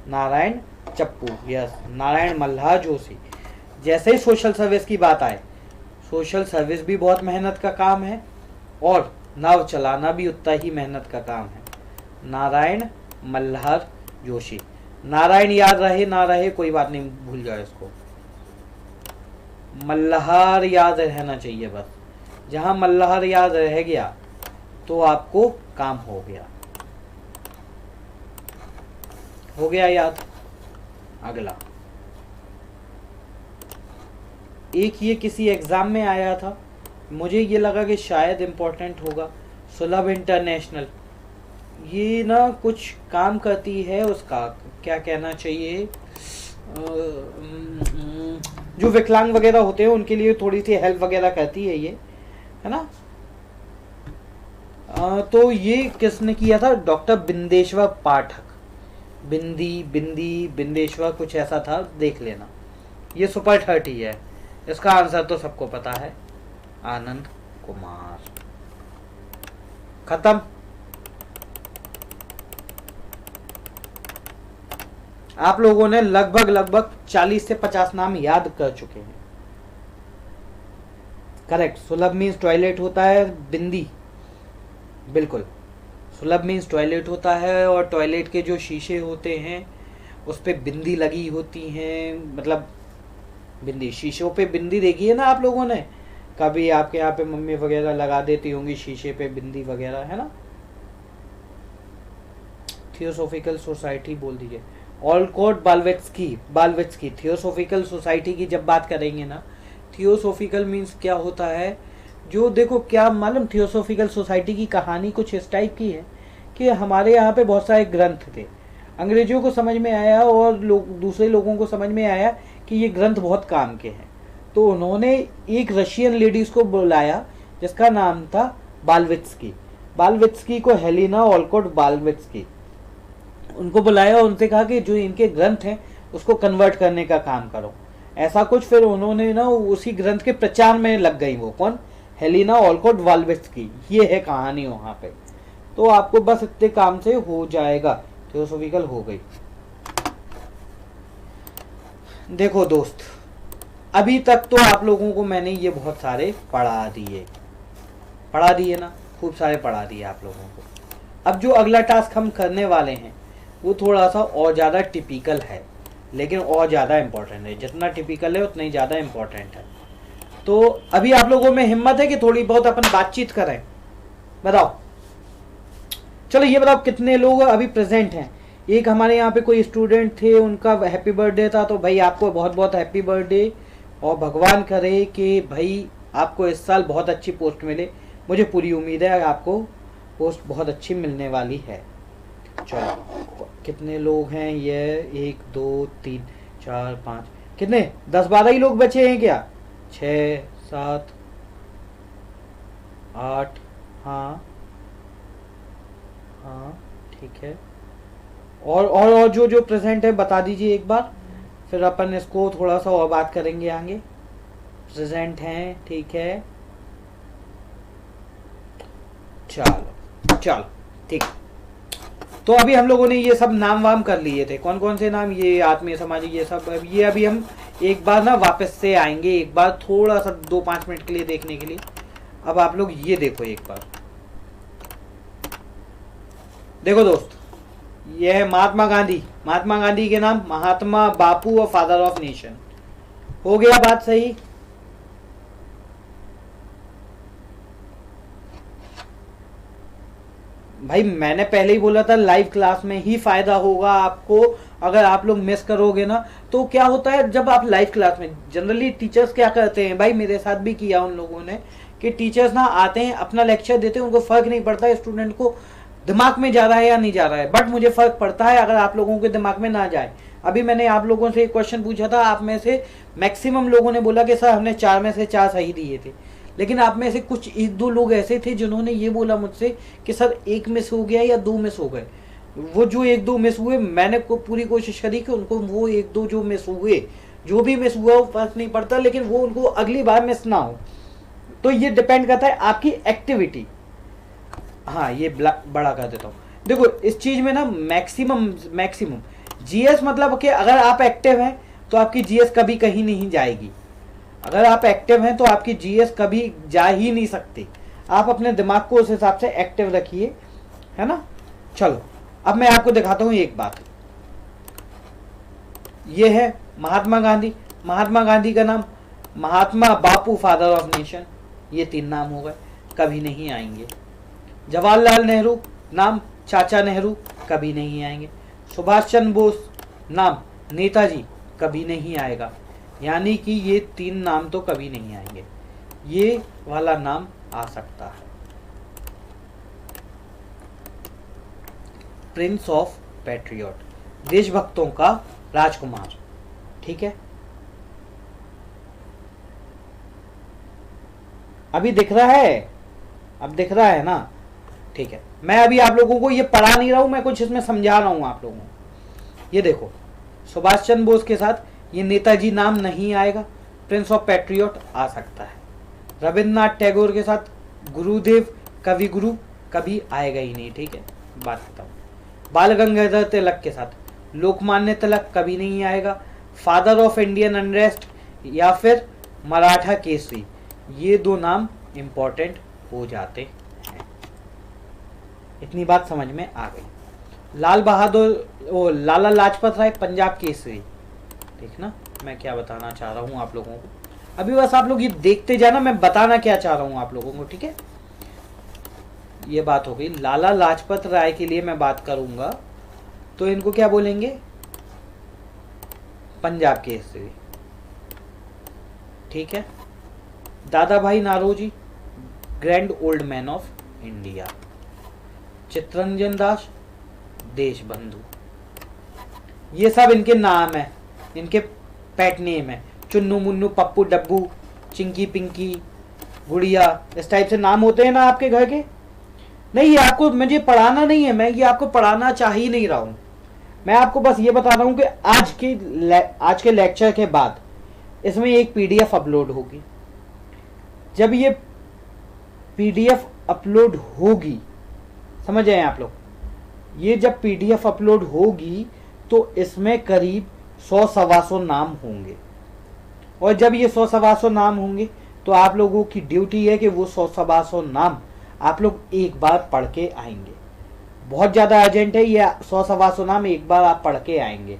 नारायण चप्पू, यस, नारायण मल्हार जोशी। जैसे ही सोशल सर्विस की बात आए, सोशल सर्विस भी बहुत मेहनत का काम है और नाव चलाना भी उतना ही मेहनत का काम है। नारायण मल्हार जोशी, नारायण याद रहे ना रहे कोई बात नहीं, भूल जाओ इसको, मल्हार याद रहना चाहिए बस। जहां मल्हार याद रह गया तो आपको काम हो गया, हो गया याद। अगला एक ये किसी एग्ज़ाम में आया था, मुझे ये लगा कि शायद इम्पोर्टेंट होगा, सुलभ इंटरनेशनल। ये ना कुछ काम करती है, उसका क्या कहना चाहिए, जो विकलांग वगैरह होते हैं उनके लिए थोड़ी सी हेल्प वगैरह करती है ये, है ना। तो ये किसने किया था, डॉक्टर बिंदेश्वर पाठक, बिंदेश्वर कुछ ऐसा था, देख लेना। ये सुपर 30 है। इसका आंसर तो सबको पता है, आनंद कुमार। खत्म। आप लोगों ने लगभग 40 से 50 नाम याद कर चुके हैं। करेक्ट, सुलभ मीन्स टॉयलेट होता है, बिंदी, बिल्कुल, सुलभ मीन्स टॉयलेट होता है, और टॉयलेट के जो शीशे होते हैं उस पे बिंदी लगी होती हैं, मतलब बिंदी, शीशों पे बिंदी देखी है ना आप लोगों ने, कभी आपके यहाँ पे मम्मी वगैरह लगा देती होंगी शीशे पे बिंदी वगैरह, है ना। थियोसॉफिकल सोसाइटी बोल दीजिए, ऑलकोट बाल्वेट्स्की। थियोसॉफिकल सोसाइटी की जब बात करेंगे ना, थियोसॉफिकल मीन्स क्या होता है, जो देखो क्या मालूम, थियोसॉफिकल सोसाइटी की कहानी कुछ इस टाइप की है कि हमारे यहाँ पे बहुत सारे ग्रंथ थे, अंग्रेजों को समझ में आया और दूसरे लोगों को समझ में आया कि ये ग्रंथ बहुत काम के हैं, तो उन्होंने एक रशियन लेडीज को बुलाया जिसका नाम था बाल्वेट्स्की को हेलिना ऑलकोट बाल्वेट्स्की, उनको बुलाया और उनसे कहा कि जो इनके ग्रंथ हैं उसको कन्वर्ट करने का काम करो, ऐसा कुछ। फिर उन्होंने ना उसी ग्रंथ के प्रचार में लग गई, वो कौन, हेलिना ऑलकोट बाल्वेट्स्की। ये है कहानी वहां पे। तो आपको बस इतने काम से हो जाएगा, थियोसॉफिकल हो गई। देखो दोस्त, अभी तक तो आप लोगों को मैंने ये बहुत सारे पढ़ा दिए ना, खूब सारे पढ़ा दिए आप लोगों को। अब जो अगला टास्क हम करने वाले हैं वो थोड़ा सा और ज़्यादा टिपिकल है, लेकिन और ज़्यादा इम्पोर्टेंट है। जितना टिपिकल है उतना ही ज़्यादा इम्पोर्टेंट है। तो अभी आप लोगों में हिम्मत है कि थोड़ी बहुत अपन बातचीत करें? बताओ, चलो ये बताओ कितने लोग अभी प्रेजेंट हैं। एक हमारे यहाँ पे कोई स्टूडेंट थे, उनका हैप्पी बर्थडे था, तो भाई आपको बहुत बहुत हैप्पी बर्थडे, और भगवान करे कि भाई आपको इस साल बहुत अच्छी पोस्ट मिले। मुझे पूरी उम्मीद है आपको पोस्ट बहुत अच्छी मिलने वाली है। चलो कितने लोग हैं ये, 1 2 3 4 5, कितने 10-12 ही लोग बचे हैं क्या? 6 7 8, हाँ हाँ ठीक है। और जो प्रेजेंट है बता दीजिए एक बार, फिर अपन इसको थोड़ा सा और बात करेंगे आगे। प्रेजेंट हैं, ठीक है, चलो ठीक। तो अभी हम लोगों ने ये सब नाम वाम कर लिए थे, कौन कौन से नाम, ये आत्मीय समाज, ये सब। ये अभी हम एक बार ना वापस से आएंगे, एक बार थोड़ा सा 2-5 मिनट के लिए देखने के लिए। अब आप लोग ये देखो एक बार, देखो दोस्त, ये है महात्मा गांधी के नाम महात्मा बापू और फादर ऑफ नेशन। हो गया बात सही? भाई मैंने पहले ही बोला था लाइव क्लास में ही फायदा होगा आपको। अगर आप लोग मिस करोगे ना तो क्या होता है, जब आप लाइव क्लास में, जनरली टीचर्स क्या करते हैं, भाई मेरे साथ भी किया उन लोगों ने, कि टीचर्स ना आते हैं अपना लेक्चर देते हैं, उनको फर्क नहीं पड़ता स्टूडेंट को दिमाग में जा रहा है या नहीं जा रहा है, बट मुझे फर्क पड़ता है अगर आप लोगों के दिमाग में ना जाए। अभी मैंने आप लोगों से एक क्वेश्चन पूछा था, आप में से मैक्सिमम लोगों ने बोला कि सर हमने 4 में से 4 सही दिए थे, लेकिन आप में से कुछ 1-2 लोग ऐसे थे जिन्होंने ये बोला मुझसे कि सर 1 मिस हो गया या 2 मिस हो गए। वो जो 1-2 मिस हुए, मैंने पूरी कोशिश करी कि उनको वो 1-2 जो मिस हुए, जो भी मिस हुआ वो फर्क नहीं पड़ता, लेकिन वो उनको अगली बार मिस ना हो। तो ये डिपेंड करता है आपकी एक्टिविटी। हाँ ये बड़ा कर देता हूँ। देखो इस चीज में ना मैक्सिमम जीएस, मतलब कि अगर आप एक्टिव हैं तो आपकी जीएस कभी कहीं नहीं जाएगी। अगर आप एक्टिव हैं तो आपकी जीएस कभी जा ही नहीं सकती। आप अपने दिमाग को उस हिसाब से एक्टिव रखिए, है ना। चलो अब मैं आपको दिखाता हूं एक बात। ये है महात्मा गांधी का नाम महात्मा बापू फादर ऑफ नेशन, ये 3 नाम हो गए, कभी नहीं आएंगे। जवाहरलाल नेहरू नाम चाचा नेहरू, कभी नहीं आएंगे। सुभाष चंद्र बोस नाम नेताजी, कभी नहीं आएगा। यानी कि ये 3 नाम तो कभी नहीं आएंगे, ये वाला नाम आ सकता है, प्रिंस ऑफ पैट्रियट, देशभक्तों का राजकुमार। ठीक है, अभी दिख रहा है, अब दिख रहा है ना? ठीक है, मैं अभी आप लोगों को ये पढ़ा नहीं रहा हूं, मैं कुछ इसमें समझा रहा हूं आप लोगों को। ये देखो, सुभाष चंद्र बोस के साथ ये नेताजी नाम नहीं आएगा, प्रिंस ऑफ पैट्रियट आ सकता है। रविन्द्रनाथ टैगोर के साथ गुरुदेव कवि गुरु कभी आएगा ही नहीं। ठीक है, बात खत्म। बाल गंगाधर तिलक के साथ लोकमान्य तिलक कभी नहीं आएगा। फादर ऑफ इंडियन अनरेस्ट या फिर मराठा केसरी, ये 2 नाम इंपॉर्टेंट हो जाते हैं। इतनी बात समझ में आ गई। लाल बहादुर ओ लाला लाजपत राय पंजाब केसरी, देखना मैं क्या बताना चाह रहा हूं आप लोगों को। अभी बस आप लोग ये देखते जाना, मैं बताना क्या चाह रहा हूं आप लोगों को। ठीक है, ये बात हो गई। लाला लाजपत राय के लिए मैं बात करूंगा तो इनको क्या बोलेंगे? पंजाब केसरी। ठीक है, Dadabhai Naoroji, grand old man of India. Chittaranjan Das, Deshbandhu. ये सब इनके नाम है, इनके पेट नेम है। चुन्नू मुन्नू, पप्पू डब्बू, चिंकी पिंकी, गुड़िया, इस टाइप से नाम होते हैं ना आपके घर के। नहीं, ये आपको मुझे पढ़ाना नहीं है, मैं ये आपको पढ़ाना चाह ही नहीं रहा हूं। मैं आपको बस ये बता रहा हूं कि आज के लेक्चर के बाद इसमें एक पीडीएफ अपलोड होगी। जब ये पीडीएफ अपलोड होगी, समझ आए आप लोग, ये जब पीडीएफ अपलोड होगी तो इसमें करीब 100-125 नाम होंगे। और जब ये 100-125 नाम होंगे तो आप लोगों की ड्यूटी है कि वो 100-125 नाम आप लोग एक बार पढ़ के आएंगे। बहुत ज़्यादा अर्जेंट है, ये 100-125 नाम एक बार आप पढ़ के आएंगे।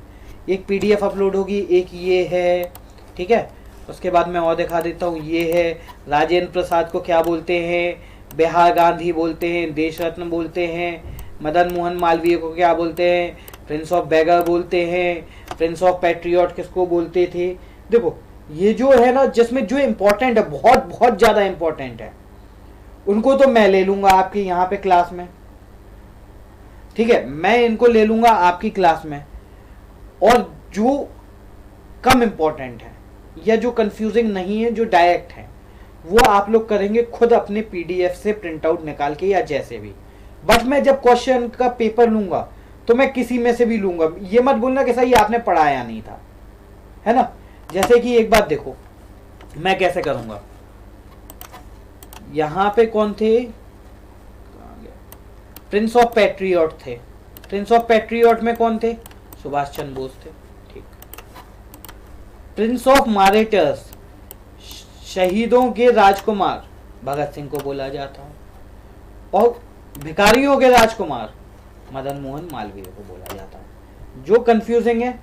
एक पीडीएफ अपलोड होगी, एक ये है। ठीक है, उसके बाद मैं और दिखा देता हूँ। ये है राजेंद्र प्रसाद को क्या बोलते हैं? बिहार गांधी बोलते हैं, देश रत्न बोलते हैं। मदन मोहन मालवीय को क्या बोलते हैं? प्रिंस ऑफ बेगर बोलते हैं। प्रिंस ऑफ पैट्रियट किसको बोलते थे? देखो, ये जो है ना, जिसमें जो इम्पोर्टेंट है, बहुत बहुत ज़्यादा इम्पोर्टेंट है, उनको तो मैं ले लूंगा आपकी यहाँ पे क्लास में। ठीक है, मैं इनको ले लूंगा आपकी क्लास में। और जो कम इम्पोर्टेंट है या जो कंफ्यूजिंग नहीं है, जो डायरेक्ट है, वो आप लोग करेंगे खुद अपने पीडीएफ से प्रिंट आउट निकाल के या जैसे भी। बट मैं जब क्वेश्चन का पेपर लूंगा तो मैं किसी में से भी लूंगा। ये मत बोलना कि सही आपने पढ़ाया नहीं था, है ना। जैसे कि एक बात देखो, मैं कैसे करूंगा। यहां पे कौन थे? प्रिंस ऑफ पैट्रियट थे। प्रिंस ऑफ पैट्रियट में कौन थे? सुभाष चंद्र बोस थे। ठीक। प्रिंस ऑफ मार्टियर्स, शहीदों के राजकुमार, भगत सिंह को बोला जाता है। और भिखारियों के राजकुमार, मदन मोहन मालवीय को बोला जाता है। जो कंफ्यूजिंग है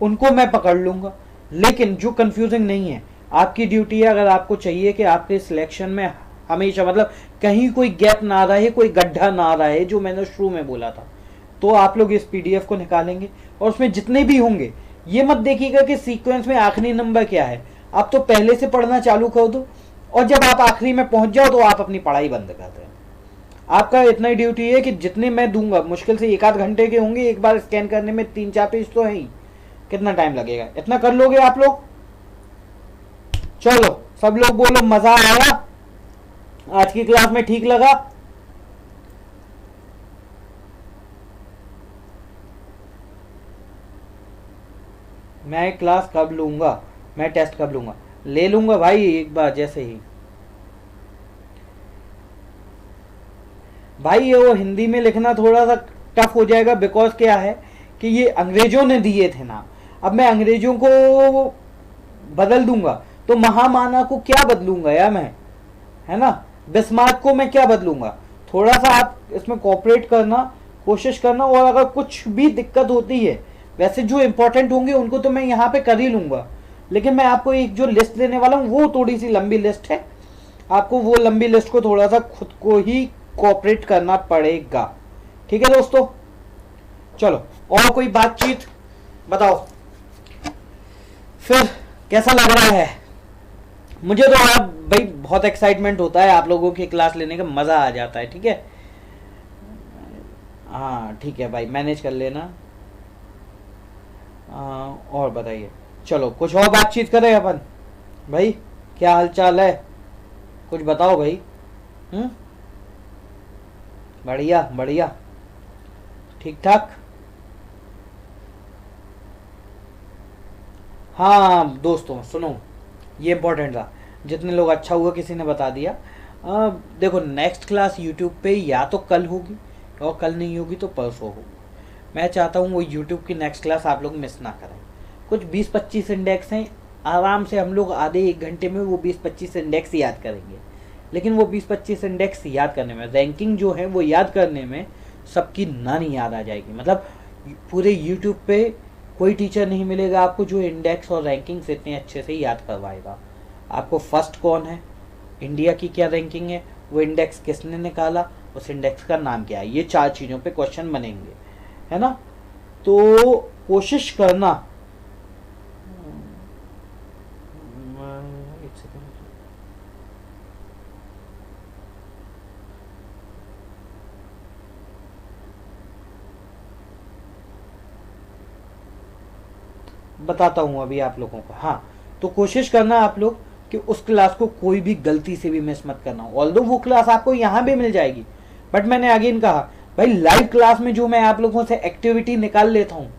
उनको मैं पकड़ लूंगा, लेकिन जो कंफ्यूजिंग नहीं है, आपकी ड्यूटी है, अगर आपको चाहिए कि आपके सिलेक्शन में हमेशा मतलब कहीं कोई गैप ना रहे, कोई गड्ढा ना रहे, जो मैंने शुरू में बोला था, तो आप लोग इस पीडीएफ को निकालेंगे और उसमें जितने भी होंगे, ये मत देखिएगा कि सीक्वेंस में आखिरी नंबर क्या है। आप तो पहले से पढ़ना चालू कर दो और जब आप आखिरी में पहुंच जाओ तो आप अपनी पढ़ाई बंद कर दें। आपका इतना ही ड्यूटी है कि जितने मैं दूंगा, मुश्किल से 1-8 घंटे के होंगे, एक बार स्कैन करने में 3-4 पेज तो है ही, कितना टाइम लगेगा? इतना कर लोगे आप लोग? चलो सब लोग बोलो मजा आया, आज की क्लास में ठीक लगा? मैं क्लास कब लूंगा, मैं टेस्ट कब लूंगा? ले लूंगा भाई एक बार जैसे ही। भाई ये वो हिंदी में लिखना थोड़ा सा टफ हो जाएगा, बिकॉज क्या है कि ये अंग्रेजों ने दिए थे ना। अब मैं अंग्रेजों को बदल दूंगा तो महामाना को क्या बदलूंगा यार मैं, है ना। बिस्मार्क को मैं क्या बदलूंगा? थोड़ा सा आप इसमें कोऑपरेट करना, कोशिश करना। और अगर कुछ भी दिक्कत होती है, वैसे जो इंपॉर्टेंट होंगे उनको तो मैं यहाँ पे कर ही लूंगा, लेकिन मैं आपको एक जो लिस्ट देने वाला हूँ वो थोड़ी सी लंबी लिस्ट है। आपको वो लंबी लिस्ट को थोड़ा सा खुद को ही कोऑपरेट करना पड़ेगा। ठीक है दोस्तों, चलो और कोई बातचीत बताओ। फिर कैसा लग रहा है? मुझे तो आप भाई बहुत एक्साइटमेंट होता है, आप लोगों की क्लास लेने का मज़ा आ जाता है। ठीक है, हाँ ठीक है भाई, मैनेज कर लेना। और बताइए, चलो कुछ और बातचीत करें अपन। भाई क्या हाल चाल है, कुछ बताओ भाई। हम्म, बढ़िया बढ़िया, ठीक ठाक। हाँ दोस्तों सुनो, ये इम्पोर्टेंट था, जितने लोग अच्छा हुआ किसी ने बता दिया। देखो नेक्स्ट क्लास यूट्यूब पे या तो कल होगी, और कल नहीं होगी तो परसों होगी। मैं चाहता हूँ वो यूट्यूब की नेक्स्ट क्लास आप लोग मिस ना करें। कुछ 20-25 इंडेक्स हैं, आराम से हम लोग आधे एक घंटे में वो 20-25 इंडेक्स याद करेंगे। लेकिन वो 20-25 इंडेक्स याद करने में, रैंकिंग जो है वो याद करने में सबकी नानी याद आ जाएगी। मतलब पूरे यूट्यूब पे कोई टीचर नहीं मिलेगा आपको जो इंडेक्स और रैंकिंग्स इतने अच्छे से याद करवाएगा। आपको फर्स्ट कौन है, इंडिया की क्या रैंकिंग है, वो इंडेक्स किसने निकाला, उस इंडेक्स का नाम क्या है, ये 4 चीज़ों पे क्वेश्चन बनेंगे, है ना। तो कोशिश करना। एक सेकंड, बताता हूँ अभी आप लोगों को। हाँ, तो कोशिश करना आप लोग कि उस क्लास को कोई भी गलती से भी मिस मत करना। ऑल्दो वो क्लास आपको यहाँ भी मिल जाएगी, बट मैंने अगेन कहा भाई लाइव क्लास में जो मैं आप लोगों से एक्टिविटी निकाल लेता हूँ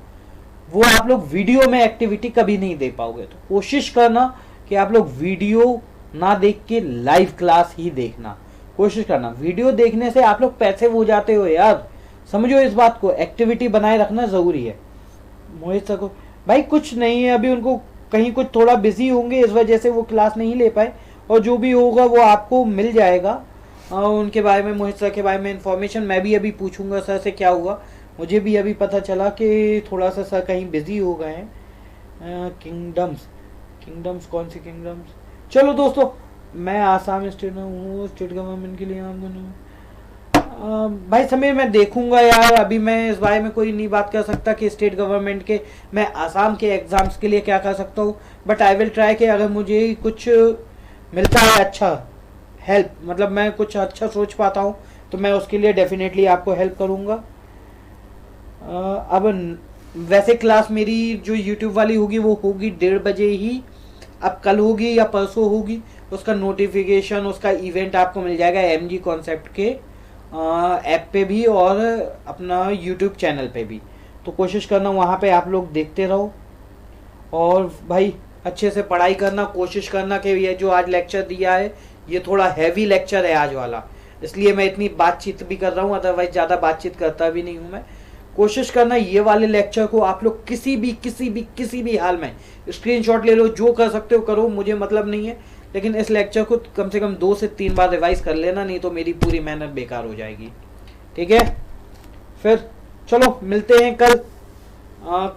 वो आप लोग वीडियो में एक्टिविटी कभी नहीं दे पाओगे। तो कोशिश करना कि आप लोग वीडियो ना देख के लाइव क्लास ही देखना। कोशिश करना, वीडियो देखने से आप लोग पैसे हो जाते हो यार, समझो इस बात को। एक्टिविटी बनाए रखना जरूरी है। मोहित सर को भाई कुछ नहीं है, अभी उनको कहीं कुछ थोड़ा बिजी होंगे, इस वजह से वो क्लास नहीं ले पाए। और जो भी होगा वो आपको मिल जाएगा। उनके बारे में, मोहित सर के बारे में इंफॉर्मेशन मैं भी अभी पूछूंगा सर से क्या हुआ। मुझे भी अभी पता चला कि थोड़ा सा सर कहीं बिजी हो गए हैं। किंगडम्स, किंगडम्स कौन सी किंगडम्स? चलो दोस्तों, मैं आसाम स्टेट में हूँ, स्टेट गवर्नमेंट के लिए भाई समीर मैं देखूंगा यार, अभी मैं इस बारे में कोई नहीं बात कर सकता कि स्टेट गवर्नमेंट के मैं आसाम के एग्जाम्स के लिए क्या कर सकता हूँ। बट आई विल ट्राई कि अगर मुझे कुछ मिलता है अच्छा हेल्प, मतलब मैं कुछ अच्छा सोच पाता हूँ तो मैं उसके लिए डेफिनेटली आपको हेल्प करूँगा। अब वैसे क्लास मेरी जो यूट्यूब वाली होगी वो होगी 1:30 बजे ही। अब कल होगी या परसों होगी उसका नोटिफिकेशन, उसका इवेंट आपको मिल जाएगा MG कॉन्सेप्ट के ऐप पे भी और अपना यूट्यूब चैनल पे भी। तो कोशिश करना वहाँ पे आप लोग देखते रहो। और भाई अच्छे से पढ़ाई करना, कोशिश करना कि ये जो आज लेक्चर दिया है ये थोड़ा हैवी लेक्चर है आज वाला, इसलिए मैं इतनी बातचीत भी कर रहा हूँ, अदरवाइज ज़्यादा बातचीत करता भी नहीं हूँ मैं। कोशिश करना ये वाले लेक्चर को आप लोग किसी भी हाल में स्क्रीनशॉट ले लो, जो कर सकते हो करो, मुझे मतलब नहीं है। लेकिन इस लेक्चर को कम से कम 2 से 3 बार रिवाइज कर लेना, नहीं तो मेरी पूरी मेहनत बेकार हो जाएगी। ठीक है, फिर चलो मिलते हैं कल।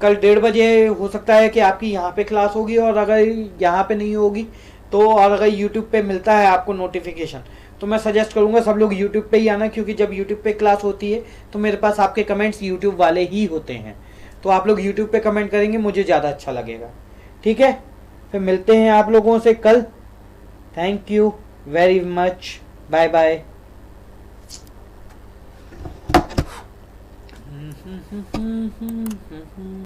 कल 1:30 बजे हो सकता है कि आपकी यहाँ पे क्लास होगी, और अगर यहाँ पे नहीं होगी तो, और अगर यूट्यूब पे मिलता है आपको नोटिफिकेशन तो मैं सजेस्ट करूँगा सब लोग यूट्यूब पे ही आना, क्योंकि जब यूट्यूब पे क्लास होती है तो मेरे पास आपके कमेंट्स यूट्यूब वाले ही होते हैं। तो आप लोग यूट्यूब पे कमेंट करेंगे, मुझे ज़्यादा अच्छा लगेगा। ठीक है, फिर मिलते हैं आप लोगों से कल। Thank you very much, bye bye.